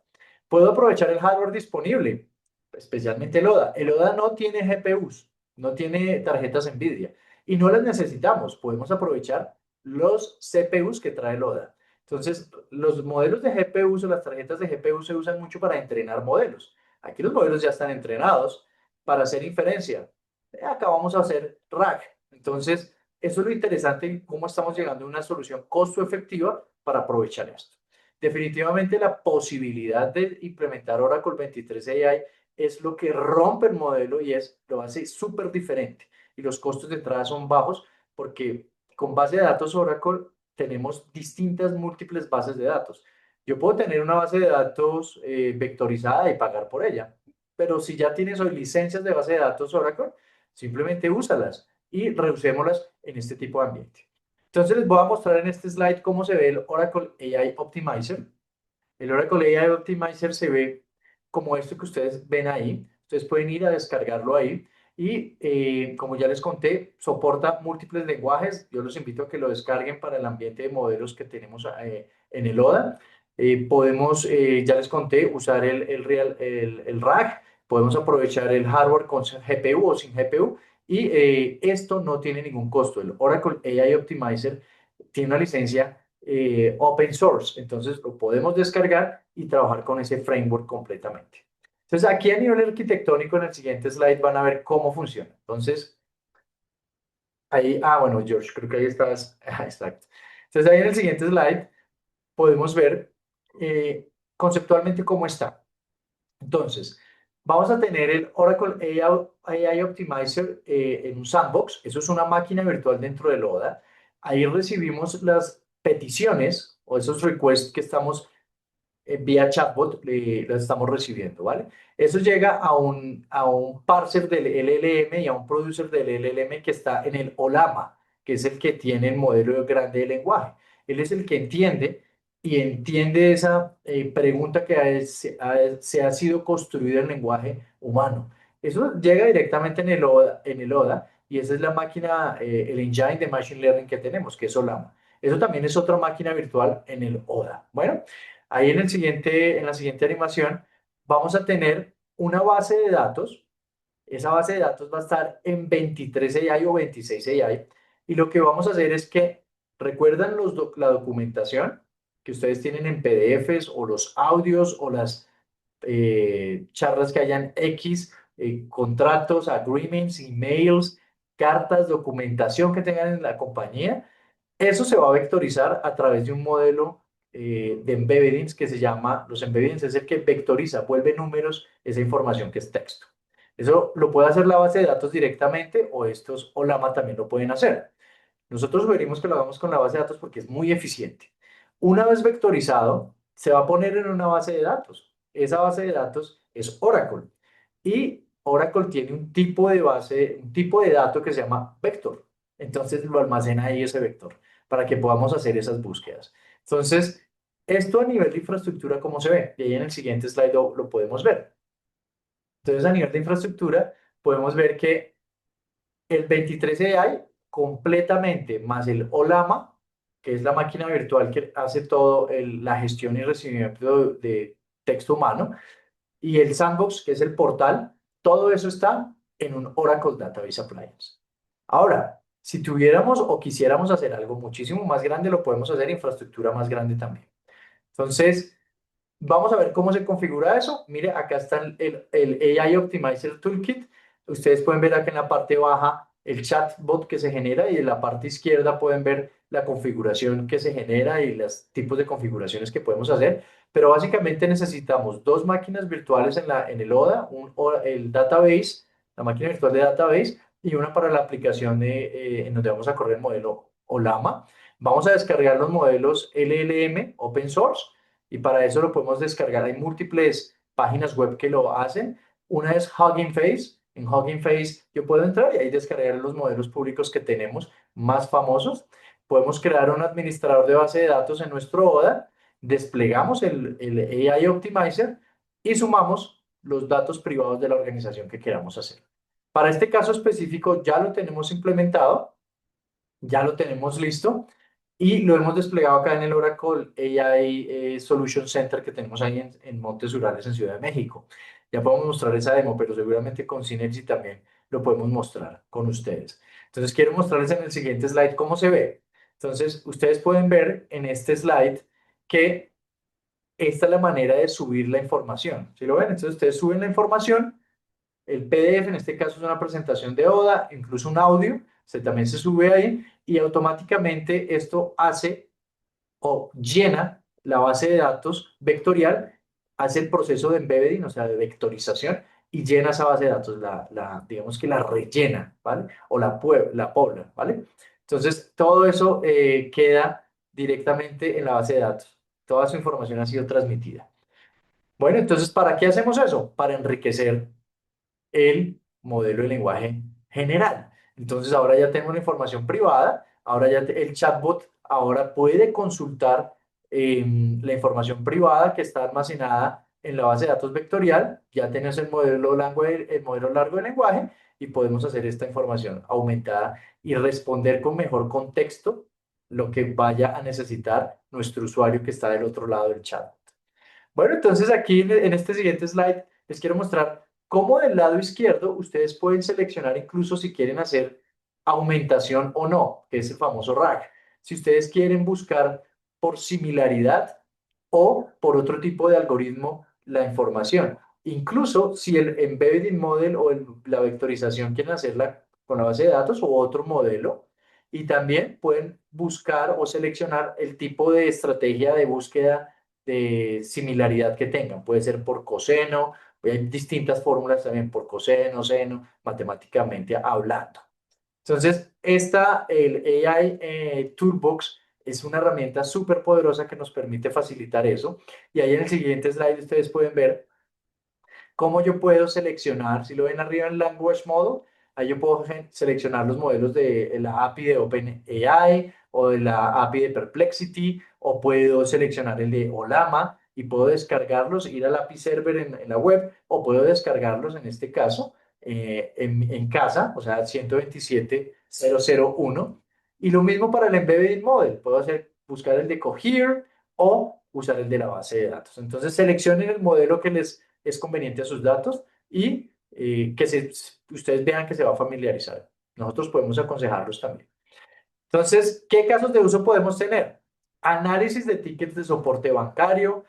Speaker 4: Puedo aprovechar el hardware disponible, especialmente el ODA. El ODA no tiene GPUs, no tiene tarjetas NVIDIA y no las necesitamos. Podemos aprovechar los CPUs que trae el ODA. Entonces, los modelos de GPUs o las tarjetas de GPU se usan mucho para entrenar modelos. Aquí los modelos ya están entrenados para hacer inferencia. Acá vamos a hacer RAG. Entonces, eso es lo interesante en cómo estamos llegando a una solución costo efectiva para aprovechar esto. Definitivamente la posibilidad de implementar Oracle 23 AI es lo que rompe el modelo y lo hace súper diferente. Y los costos de entrada son bajos porque con base de datos Oracle tenemos distintas múltiples bases de datos. Yo puedo tener una base de datos vectorizada y pagar por ella, pero si ya tienes hoy licencias de base de datos Oracle, simplemente úsalas y reusémoslas en este tipo de ambiente. Entonces les voy a mostrar en este slide cómo se ve el Oracle AI Optimizer. El Oracle AI Optimizer se ve como esto que ustedes ven ahí. Ustedes pueden ir a descargarlo ahí y como ya les conté, soporta múltiples lenguajes. Yo los invito a que lo descarguen para el ambiente de modelos que tenemos en el ODA. Ya les conté, usar el RAG. Podemos aprovechar el hardware con GPU o sin GPU y esto no tiene ningún costo. El Oracle AI Optimizer tiene una licencia open source, entonces lo podemos descargar y trabajar con ese framework completamente. Entonces aquí a nivel arquitectónico en el siguiente slide van a ver cómo funciona. Entonces ahí, bueno, George, creo que ahí estás, exacto. Entonces ahí en el siguiente slide podemos ver conceptualmente cómo está. Entonces, vamos a tener el Oracle AI Optimizer en un sandbox. Eso es una máquina virtual dentro del ODA. Ahí recibimos las peticiones o esos requests que estamos vía chatbot, las estamos recibiendo, ¿vale? Eso llega a un parser del LLM y a un producer del LLM que está en el OLAMA, que es el que tiene el modelo grande de lenguaje. Él es el que entiende esa pregunta que se ha sido construida en lenguaje humano. Eso llega directamente en el ODA y esa es la máquina, el engine de Machine Learning que tenemos, que es OLAMA. Eso también es otra máquina virtual en el ODA. Bueno, ahí en la siguiente animación vamos a tener una base de datos. Esa base de datos va a estar en 23 AI o 26 AI. Y lo que vamos a hacer es que, ¿recuerdan la documentación que ustedes tienen en PDFs o los audios o las charlas que hayan X, contratos, agreements, emails, cartas, documentación que tengan en la compañía? Eso se va a vectorizar a través de un modelo de embeddings que se llama, los embeddings es el que vectoriza, vuelve números esa información que es texto. Eso lo puede hacer la base de datos directamente o estos OLAMA también lo pueden hacer. Nosotros sugerimos que lo hagamos con la base de datos porque es muy eficiente. Una vez vectorizado, se va a poner en una base de datos. Esa base de datos es Oracle. Y Oracle tiene un tipo de base, un tipo de dato que se llama vector. Entonces lo almacena ahí ese vector para que podamos hacer esas búsquedas. Entonces, esto a nivel de infraestructura, ¿cómo se ve? Y ahí en el siguiente slide lo podemos ver. Entonces, a nivel de infraestructura, podemos ver que el 23 AI completamente, más el OLAMA, que es la máquina virtual que hace todo la gestión y recibimiento de texto humano, y el Sandbox, que es el portal, todo eso está en un Oracle Database Appliance. Ahora, si tuviéramos o quisiéramos hacer algo muchísimo más grande, lo podemos hacer en infraestructura más grande también. Entonces, vamos a ver cómo se configura eso. Mire, acá está el AI Optimizer Toolkit. Ustedes pueden ver acá en la parte baja el chatbot que se genera y en la parte izquierda pueden ver la configuración que se genera y los tipos de configuraciones que podemos hacer. Pero básicamente necesitamos dos máquinas virtuales en el ODA, el database, la máquina virtual de database y una para la aplicación en donde vamos a correr el modelo OLAMA. Vamos a descargar los modelos LLM Open Source y para eso lo podemos descargar. Hay múltiples páginas web que lo hacen. Una es Hugging Face. En Hugging Face yo puedo entrar y ahí descargar los modelos públicos que tenemos más famosos. Podemos crear un administrador de base de datos en nuestro ODA, desplegamos el AI Optimizer y sumamos los datos privados de la organización que queramos hacer. Para este caso específico ya lo tenemos implementado, ya lo tenemos listo y lo hemos desplegado acá en el Oracle AI Solution Center que tenemos ahí en Montes Urales, en Ciudad de México. Ya podemos mostrar esa demo, pero seguramente con Synergy también lo podemos mostrar con ustedes. Entonces, quiero mostrarles en el siguiente slide cómo se ve. Entonces, ustedes pueden ver en este slide que esta es la manera de subir la información. ¿Sí lo ven? Entonces, ustedes suben la información. El PDF en este caso es una presentación de ODA, incluso un audio, también se sube ahí y automáticamente esto hace o llena la base de datos vectorial, hace el proceso de embedding, o sea, de vectorización y llena esa base de datos, digamos que la rellena, ¿vale? O la pobla, ¿vale? Entonces, todo eso queda directamente en la base de datos. Toda su información ha sido transmitida. Bueno, entonces, ¿para qué hacemos eso? Para enriquecer el modelo de lenguaje general. Entonces ahora ya tengo una información privada, ahora ya el chatbot ahora puede consultar la información privada que está almacenada en la base de datos vectorial, ya tenemos el modelo largo de lenguaje y podemos hacer esta información aumentada y responder con mejor contexto lo que vaya a necesitar nuestro usuario que está del otro lado del chat. Bueno, entonces aquí en este siguiente slide les quiero mostrar cómo del lado izquierdo ustedes pueden seleccionar incluso si quieren hacer aumentación o no, que es el famoso RAG. Si ustedes quieren buscar por similaridad o por otro tipo de algoritmo la información. Incluso si el embedding model o la vectorización quieren hacerla con la base de datos o otro modelo. Y también pueden buscar o seleccionar el tipo de estrategia de búsqueda de similaridad que tengan. Puede ser por coseno, hay distintas fórmulas también por coseno, seno, matemáticamente hablando. Entonces, el AI Toolbox es una herramienta súper poderosa que nos permite facilitar eso. Y ahí en el siguiente slide ustedes pueden ver cómo yo puedo seleccionar, si lo ven arriba en Language Model, ahí yo puedo seleccionar los modelos de la API de OpenAI o de la API de Perplexity, o puedo seleccionar el de Olama y puedo descargarlos, ir al API Server en la web, o puedo descargarlos en este caso en casa, o sea, 127.0.0.1. Y lo mismo para el Embedded Model, puedo buscar el de Cohere o usar el de la base de datos. Entonces, seleccionen el modelo que les es conveniente a sus datos y ustedes vean que se va a familiarizar. Nosotros podemos aconsejarlos también. Entonces, ¿qué casos de uso podemos tener? Análisis de tickets de soporte bancario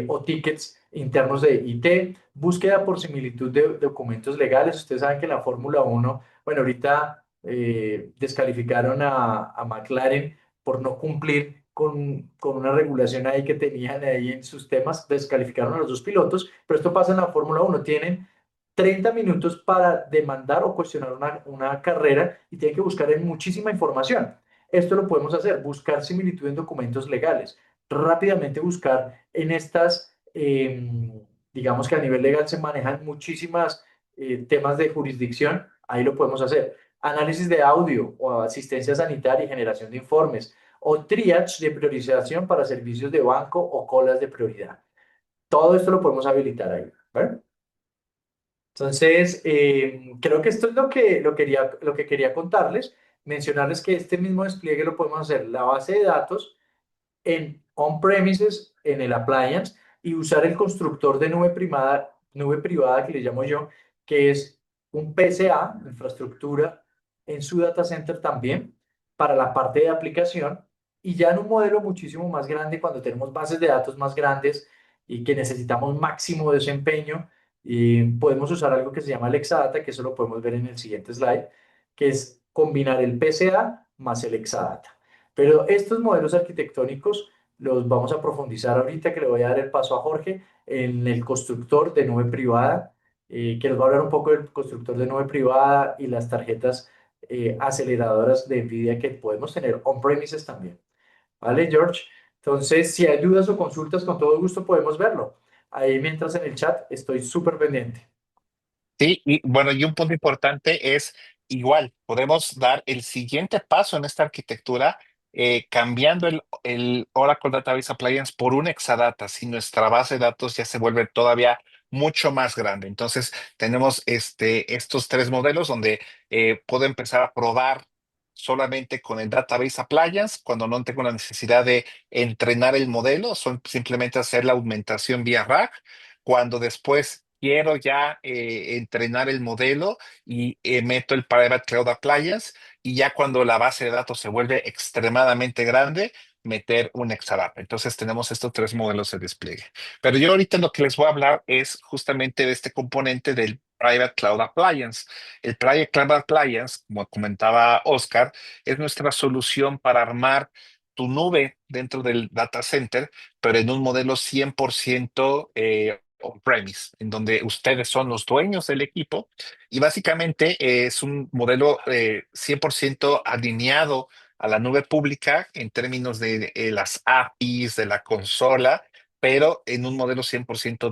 Speaker 4: o tickets internos de IT, búsqueda por similitud de documentos legales. Ustedes saben que en la Fórmula 1, bueno, ahorita descalificaron a McLaren por no cumplir con una regulación ahí que tenían ahí en sus temas, descalificaron a los dos pilotos, pero esto pasa en la Fórmula 1, tienen 30 minutos para demandar o cuestionar una carrera y tienen que buscar en muchísima información. Esto lo podemos hacer, buscar similitud en documentos legales, rápidamente buscar en estas, digamos que a nivel legal se manejan muchísimas temas de jurisdicción, ahí lo podemos hacer. Análisis de audio o asistencia sanitaria y generación de informes, o triage de priorización para servicios de banco o colas de prioridad. Todo esto lo podemos habilitar ahí, ¿vale? Entonces, creo que esto es lo que quería contarles, mencionarles que este mismo despliegue lo podemos hacer la base de datos en on-premises, en el appliance, y usar el constructor de nube privada que le llamo yo, que es un PCA, infraestructura, en su data center también, para la parte de aplicación, y ya en un modelo muchísimo más grande, cuando tenemos bases de datos más grandes y que necesitamos máximo desempeño, y podemos usar algo que se llama el Exadata, que eso lo podemos ver en el siguiente slide, que es combinar el PCA más el Exadata. Pero estos modelos arquitectónicos los vamos a profundizar ahorita, que le voy a dar el paso a Jorge en el constructor de nube privada, que nos va a hablar un poco del constructor de nube privada y las tarjetas aceleradoras de NVIDIA que podemos tener on-premises también. ¿Vale, George? Entonces, si hay dudas o consultas, con todo gusto podemos verlo. Ahí mientras en el chat estoy súper pendiente.
Speaker 1: Sí, y bueno, y un punto importante es igual, podemos dar el siguiente paso en esta arquitectura cambiando el Oracle Database Appliance por un Exadata, si nuestra base de datos ya se vuelve todavía mucho más grande. Entonces, tenemos estos tres modelos donde puedo empezar a probar solamente con el Database Appliance, cuando no tengo la necesidad de entrenar el modelo, son simplemente hacer la augmentación vía RAG. Cuando después quiero ya entrenar el modelo y meto el Private Cloud Appliance y ya cuando la base de datos se vuelve extremadamente grande, meter un Exadata. Entonces tenemos estos tres modelos de despliegue. Pero yo ahorita lo que les voy a hablar es justamente de este componente del Private Cloud Appliance. El Private Cloud Appliance, como comentaba Oscar, es nuestra solución para armar tu nube dentro del data center, pero en un modelo 100% on-premise, en donde ustedes son los dueños del equipo y básicamente es un modelo 100% alineado a la nube pública en términos de las APIs, de la consola, pero en un modelo 100%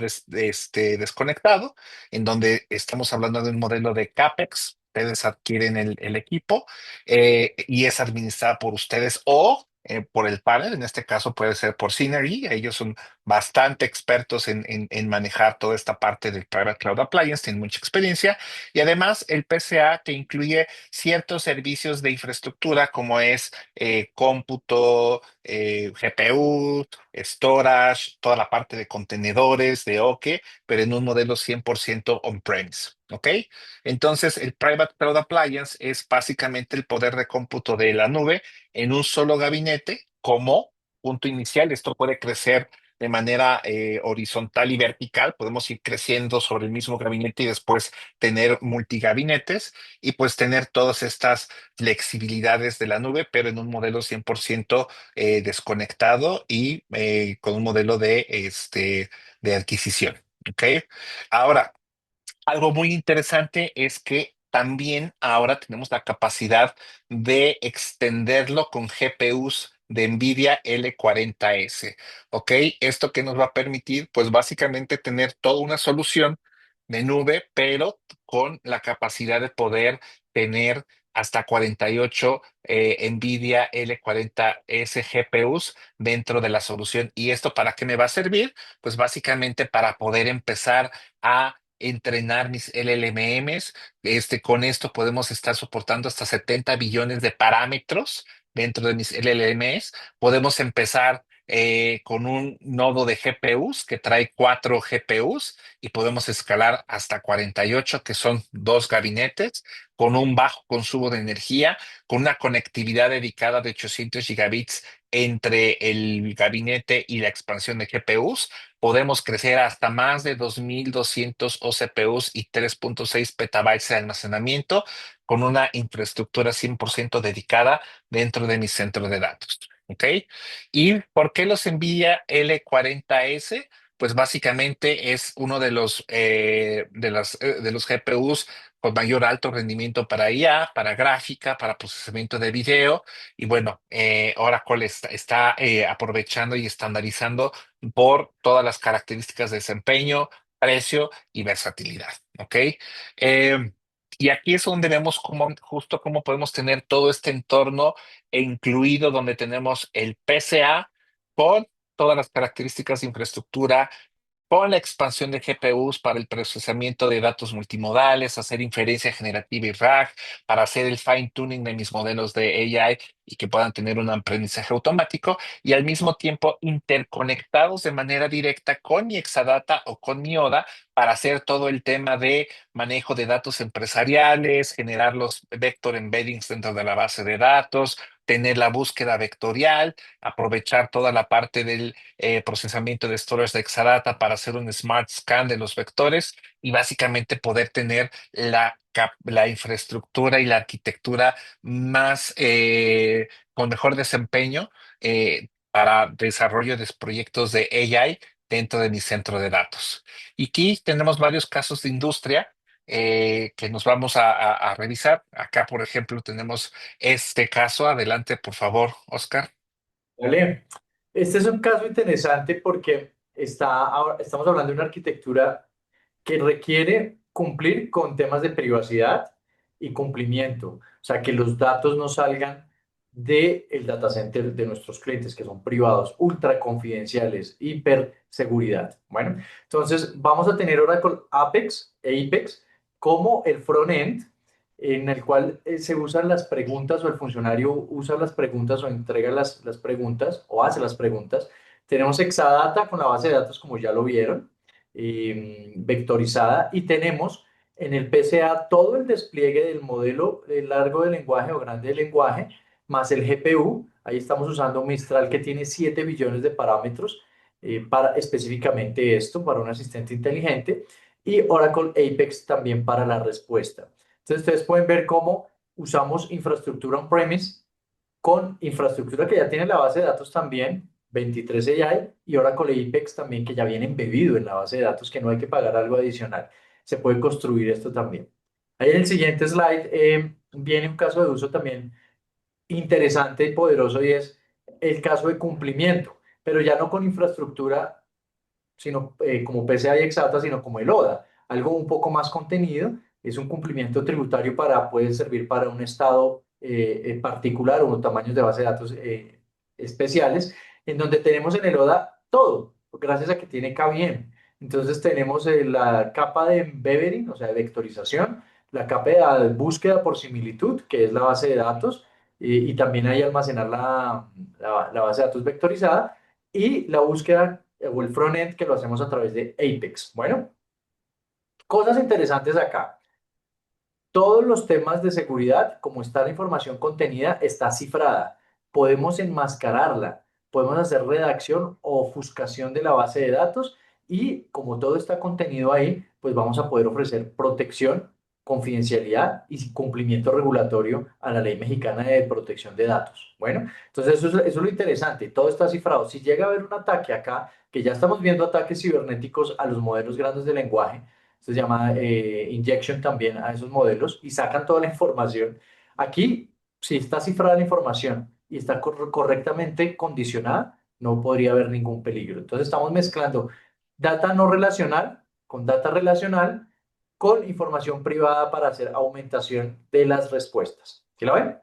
Speaker 1: desconectado, en donde estamos hablando de un modelo de CAPEX. Ustedes adquieren el equipo y es administrada por ustedes o por el panel, en este caso puede ser por Synergy. Ellos son bastante expertos en manejar toda esta parte del Private Cloud Appliance, tienen mucha experiencia y además el PCA te incluye ciertos servicios de infraestructura como es cómputo, GPU, storage, toda la parte de contenedores, de OKE, pero en un modelo 100% on-premise. ¿Ok? Entonces, el Private Cloud Appliance es básicamente el poder de cómputo de la nube en un solo gabinete como punto inicial. Esto puede crecer de manera horizontal y vertical. Podemos ir creciendo sobre el mismo gabinete y después tener multigabinetes y pues tener todas estas flexibilidades de la nube, pero en un modelo 100% desconectado y con un modelo de adquisición. ¿Ok? Ahora, algo muy interesante es que también ahora tenemos la capacidad de extenderlo con GPUs de NVIDIA L40S. ¿Ok? ¿Esto que nos va a permitir? Pues básicamente tener toda una solución de nube, pero con la capacidad de poder tener hasta 48 NVIDIA L40S GPUs dentro de la solución. ¿Y esto para qué me va a servir? Pues básicamente para poder empezar a entrenar mis LLMs. Con esto podemos estar soportando hasta 70 billones de parámetros dentro de mis LLMs. Podemos empezar con un nodo de GPUs que trae 4 GPUs y podemos escalar hasta 48, que son dos gabinetes, con un bajo consumo de energía, con una conectividad dedicada de 800 gigabits entre el gabinete y la expansión de GPUs. Podemos crecer hasta más de 2.200 OCPUs y 3.6 petabytes de almacenamiento con una infraestructura 100% dedicada dentro de mi centro de datos. ¿Ok? ¿Y por qué los NVIDIA L40S? Pues básicamente es uno de los GPUs con mayor alto rendimiento para IA, para gráfica, para procesamiento de video. Y bueno, Oracle está aprovechando y estandarizando por todas las características de desempeño, precio y versatilidad. ¿Ok? Eh, y aquí es donde vemos justo cómo podemos tener todo este entorno incluido donde tenemos el PCA con todas las características de infraestructura, con la expansión de GPUs para el procesamiento de datos multimodales, hacer inferencia generativa y RAG, para hacer el fine tuning de mis modelos de AI y que puedan tener un aprendizaje automático y al mismo tiempo interconectados de manera directa con mi Exadata o con mi ODA para hacer todo el tema de manejo de datos empresariales, generar los vector embeddings dentro de la base de datos, tener la búsqueda vectorial, aprovechar toda la parte del procesamiento de storage de Exadata para hacer un smart scan de los vectores y básicamente poder tener la infraestructura y la arquitectura más con mejor desempeño para desarrollo de proyectos de AI dentro de mi centro de datos. Y aquí tenemos varios casos de industria que nos vamos a revisar. Acá, por ejemplo, tenemos este caso. Adelante, por favor, Oscar.
Speaker 4: ¿Vale? Este es un caso interesante porque estamos hablando de una arquitectura que requiere cumplir con temas de privacidad y cumplimiento. O sea, que los datos no salgan del data center de nuestros clientes, que son privados, ultra confidenciales, hiper seguridad. Bueno, entonces vamos a tener Oracle Apex como el front-end en el cual se usan las preguntas o el funcionario usa las preguntas o entrega las preguntas o hace las preguntas. Tenemos Exadata con la base de datos, como ya lo vieron, vectorizada, y tenemos en el PCA todo el despliegue del modelo largo de lenguaje o grande de lenguaje, más el GPU. Ahí estamos usando Mistral, que tiene 7 billones de parámetros para específicamente esto, para un asistente inteligente, y Oracle Apex también para la respuesta. Entonces, ustedes pueden ver cómo usamos infraestructura on-premise con infraestructura que ya tiene la base de datos también, 23 AI, y Oracle Apex también, que ya viene embebido en la base de datos, que no hay que pagar algo adicional. Se puede construir esto también. Ahí en el siguiente slide viene un caso de uso también interesante y poderoso, y es el caso de cumplimiento, pero ya no con infraestructura sino como PCI Exata, sino como el ODA, algo un poco más contenido. Es un cumplimiento tributario puede servir para un estado en particular o tamaños de base de datos especiales, en donde tenemos en el ODA todo, gracias a que tiene KVM. Entonces tenemos la capa de embedding, o sea, de vectorización, la capa de búsqueda por similitud, que es la base de datos, y también ahí almacenar la base de datos vectorizada, y la búsqueda o el frontend, que lo hacemos a través de Apex. Bueno, cosas interesantes acá. Todos los temas de seguridad, como está la información contenida, está cifrada. Podemos enmascararla, podemos hacer redacción o ofuscación de la base de datos, y como todo está contenido ahí, pues vamos a poder ofrecer protección, confidencialidad y cumplimiento regulatorio a la Ley Mexicana de Protección de Datos. Bueno, entonces eso es lo interesante, todo está cifrado. Si llega a haber un ataque acá, que ya estamos viendo ataques cibernéticos a los modelos grandes de lenguaje, se llama injection también a esos modelos, y sacan toda la información. Aquí, si está cifrada la información y está correctamente condicionada, no podría haber ningún peligro. Entonces estamos mezclando data no relacional con data relacional con información privada para hacer aumentación de las respuestas. ¿Sí la ven?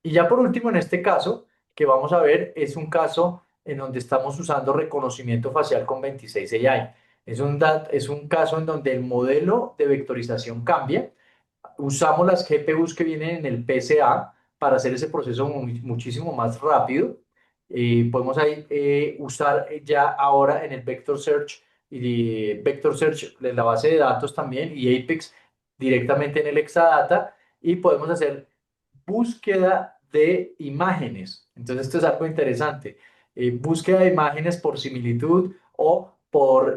Speaker 4: Y ya por último, en este caso, que vamos a ver, es un caso en donde estamos usando reconocimiento facial con 26 AI. Es un caso en donde el modelo de vectorización cambia. Usamos las GPUs que vienen en el PCA para hacer ese proceso muchísimo más rápido. Podemos ahí usar ya ahora en el Vector Search, y Vector Search en la base de datos también, y Apex directamente en el Exadata, y podemos hacer búsqueda de imágenes. Entonces, esto es algo interesante. Búsqueda de imágenes por similitud o por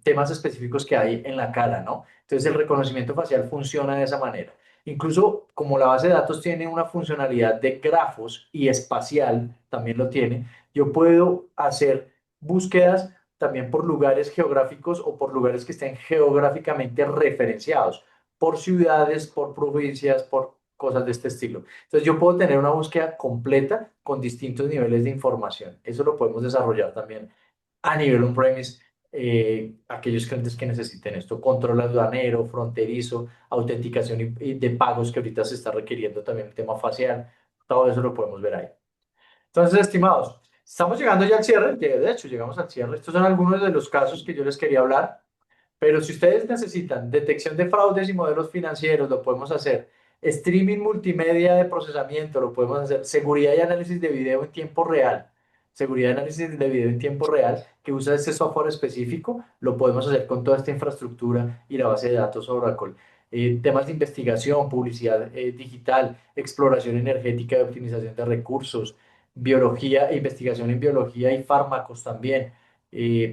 Speaker 4: temas específicos que hay en la cara, ¿no? Entonces, el reconocimiento facial funciona de esa manera. Incluso como la base de datos tiene una funcionalidad de grafos y espacial, también lo tiene, yo puedo hacer búsquedas también por lugares geográficos o por lugares que estén geográficamente referenciados. por ciudades, por provincias, por cosas de este estilo. Entonces yo puedo tener una búsqueda completa con distintos niveles de información. Eso lo podemos desarrollar también a nivel on-premise, aquellos clientes que necesiten esto, control aduanero, fronterizo, autenticación y de pagos que ahorita se está requiriendo también el tema facial, todo eso lo podemos ver ahí. Entonces, estimados, estamos llegando ya al cierre, de hecho llegamos al cierre. Estos son algunos de los casos que yo les quería hablar. Pero si ustedes necesitan detección de fraudes y modelos financieros, lo podemos hacer. Streaming multimedia de procesamiento, lo podemos hacer. Seguridad y análisis de video en tiempo real. Seguridad y análisis de video en tiempo real, que usa este software específico, lo podemos hacer con toda esta infraestructura y la base de datos Oracle. Temas de investigación, publicidad digital, exploración energética y optimización de recursos, biología, investigación en biología y fármacos también.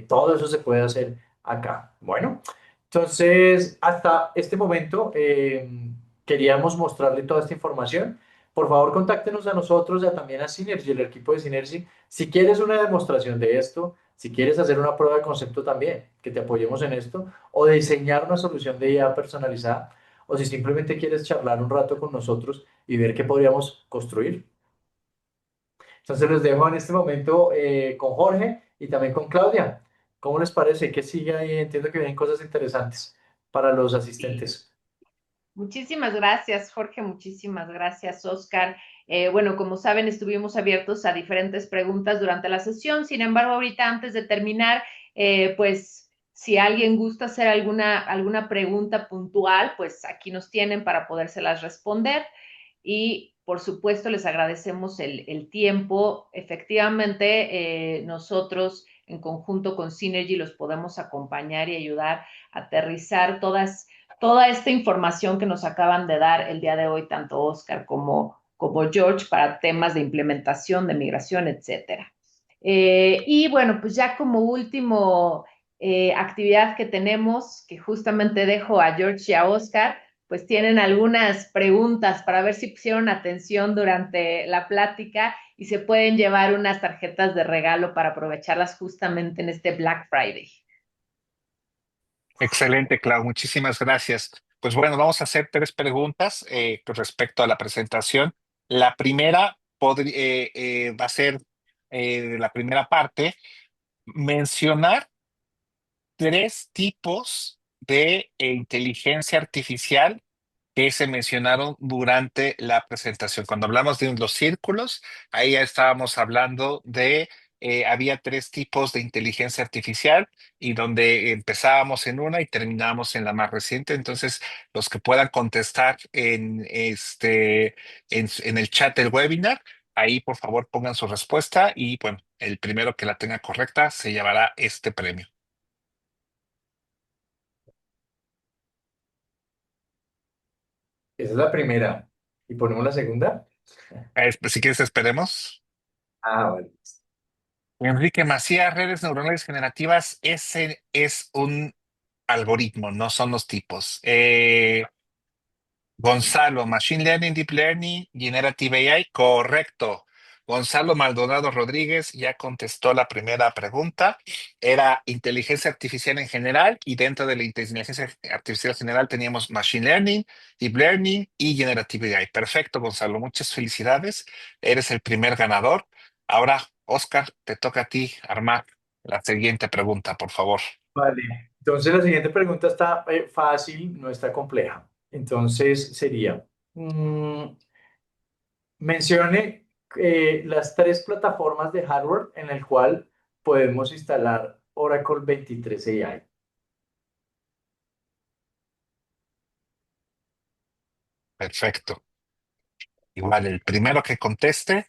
Speaker 4: Todo eso se puede hacer acá. Bueno, entonces hasta este momento queríamos mostrarle toda esta información. Por favor, contáctenos a nosotros, y también a Synergy, el equipo de Synergy. Si quieres una demostración de esto, si quieres hacer una prueba de concepto también, que te apoyemos en esto, o diseñar una solución de IA personalizada, o si simplemente quieres charlar un rato con nosotros y ver qué podríamos construir. Entonces los dejo en este momento con Jorge y también con Claudia. ¿Cómo les parece? ¿Qué sigue ahí? Entiendo que vienen cosas interesantes para los
Speaker 2: Sí.
Speaker 4: asistentes.
Speaker 2: Muchísimas gracias, Jorge. Muchísimas gracias, Oscar. Bueno, como saben, estuvimos abiertos a diferentes preguntas durante la sesión. Sin embargo, ahorita antes de terminar, pues si alguien gusta hacer alguna pregunta puntual, pues aquí nos tienen para podérselas responder. Y por supuesto, les agradecemos el tiempo. Efectivamente, nosotros en conjunto con Synergy los podemos acompañar y ayudar a aterrizar toda esta información que nos acaban de dar el día de hoy, tanto Oscar como George, para temas de implementación, de migración, etcétera. Y bueno, pues ya como último actividad que tenemos, que justamente dejo a George y a Oscar, pues tienen algunas preguntas para ver si pusieron atención durante la plática y se pueden llevar unas tarjetas de regalo para aprovecharlas justamente en este Black Friday.
Speaker 1: Excelente, Clau, muchísimas gracias. Pues bueno, vamos a hacer tres preguntas con respecto a la presentación. La primera va a ser la primera parte, mencionar tres tipos de inteligencia artificial que se mencionaron durante la presentación. Cuando hablamos de los círculos, ahí ya estábamos hablando había tres tipos de inteligencia artificial y donde empezábamos en una y terminábamos en la más reciente. Entonces, los que puedan contestar en el chat del webinar, ahí por favor pongan su respuesta y bueno, el primero que la tenga correcta se llevará este premio.
Speaker 4: Esa es la primera. ¿Y ponemos la segunda?
Speaker 1: Si quieres, esperemos.
Speaker 4: Ah, vale.
Speaker 1: Enrique Macías, redes neuronales generativas, ese es un algoritmo, no son los tipos. Gonzalo, Machine Learning, Deep Learning, Generative AI, correcto. Gonzalo Maldonado Rodríguez ya contestó la primera pregunta. Era inteligencia artificial en general y dentro de la inteligencia artificial general teníamos Machine Learning, Deep Learning y Generative AI. Perfecto, Gonzalo. Muchas felicidades. Eres el primer ganador. Ahora, Oscar, te toca a ti armar la siguiente pregunta, por favor.
Speaker 4: Vale. Entonces la siguiente pregunta está fácil, no está compleja. Entonces sería, mencione las tres plataformas de hardware en el cual podemos instalar Oracle 23 AI.
Speaker 1: Perfecto. Igual, el primero que conteste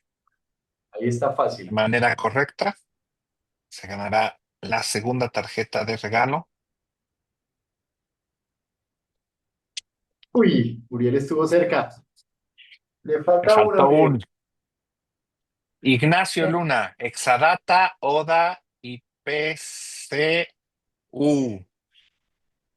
Speaker 4: Ahí está
Speaker 1: de
Speaker 4: fácil.
Speaker 1: manera correcta se ganará la segunda tarjeta de regalo.
Speaker 4: Uy, Uriel estuvo cerca. Le
Speaker 1: Me
Speaker 4: falta una,
Speaker 1: faltó
Speaker 4: Uriel.
Speaker 1: un Ignacio Luna, Exadata, ODA y PCU.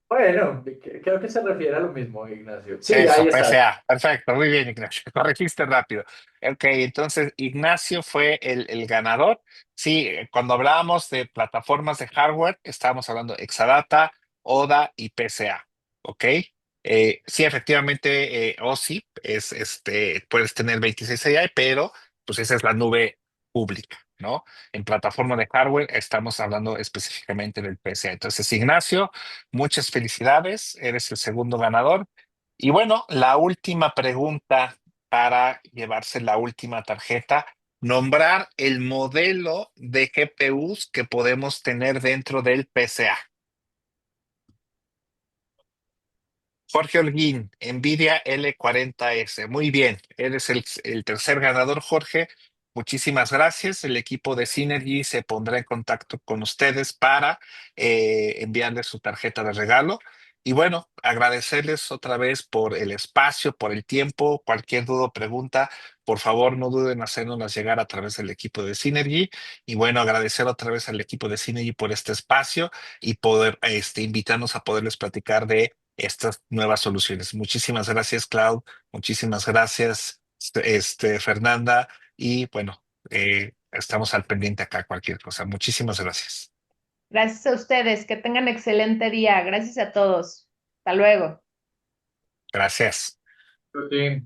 Speaker 4: Bueno, creo que se refiere a lo mismo, Ignacio. Sí, ahí
Speaker 1: Eso,
Speaker 4: está.
Speaker 1: PCA. Perfecto, muy bien, Ignacio. Corregiste rápido. Ok, entonces Ignacio fue el ganador. Sí, cuando hablábamos de plataformas de hardware, estábamos hablando de Exadata, ODA y PCA. ¿Ok? Sí, efectivamente, OSI puedes tener 26 AI, pero pues esa es la nube pública, ¿no? En plataforma de hardware estamos hablando específicamente del PCA. Entonces, Ignacio, muchas felicidades, eres el segundo ganador. Y bueno, la última pregunta para llevarse la última tarjeta, nombrar el modelo de GPUs que podemos tener dentro del PCA. Jorge Holguín, NVIDIA L40S. Muy bien, eres el tercer ganador, Jorge. Muchísimas gracias. El equipo de Synergy se pondrá en contacto con ustedes para enviarles su tarjeta de regalo. Y bueno, agradecerles otra vez por el espacio, por el tiempo. Cualquier duda o pregunta, por favor, no duden en hacérnoslas llegar a través del equipo de Synergy. Y bueno, agradecer otra vez al equipo de Synergy por este espacio y poder invitarnos a poderles platicar de estas nuevas soluciones. Muchísimas gracias, Cloud. Muchísimas gracias, Fernanda. Y bueno, estamos al pendiente acá, cualquier cosa. Muchísimas gracias.
Speaker 2: Gracias a ustedes, que tengan excelente día. Gracias a todos. Hasta luego.
Speaker 1: Gracias.
Speaker 4: Sí.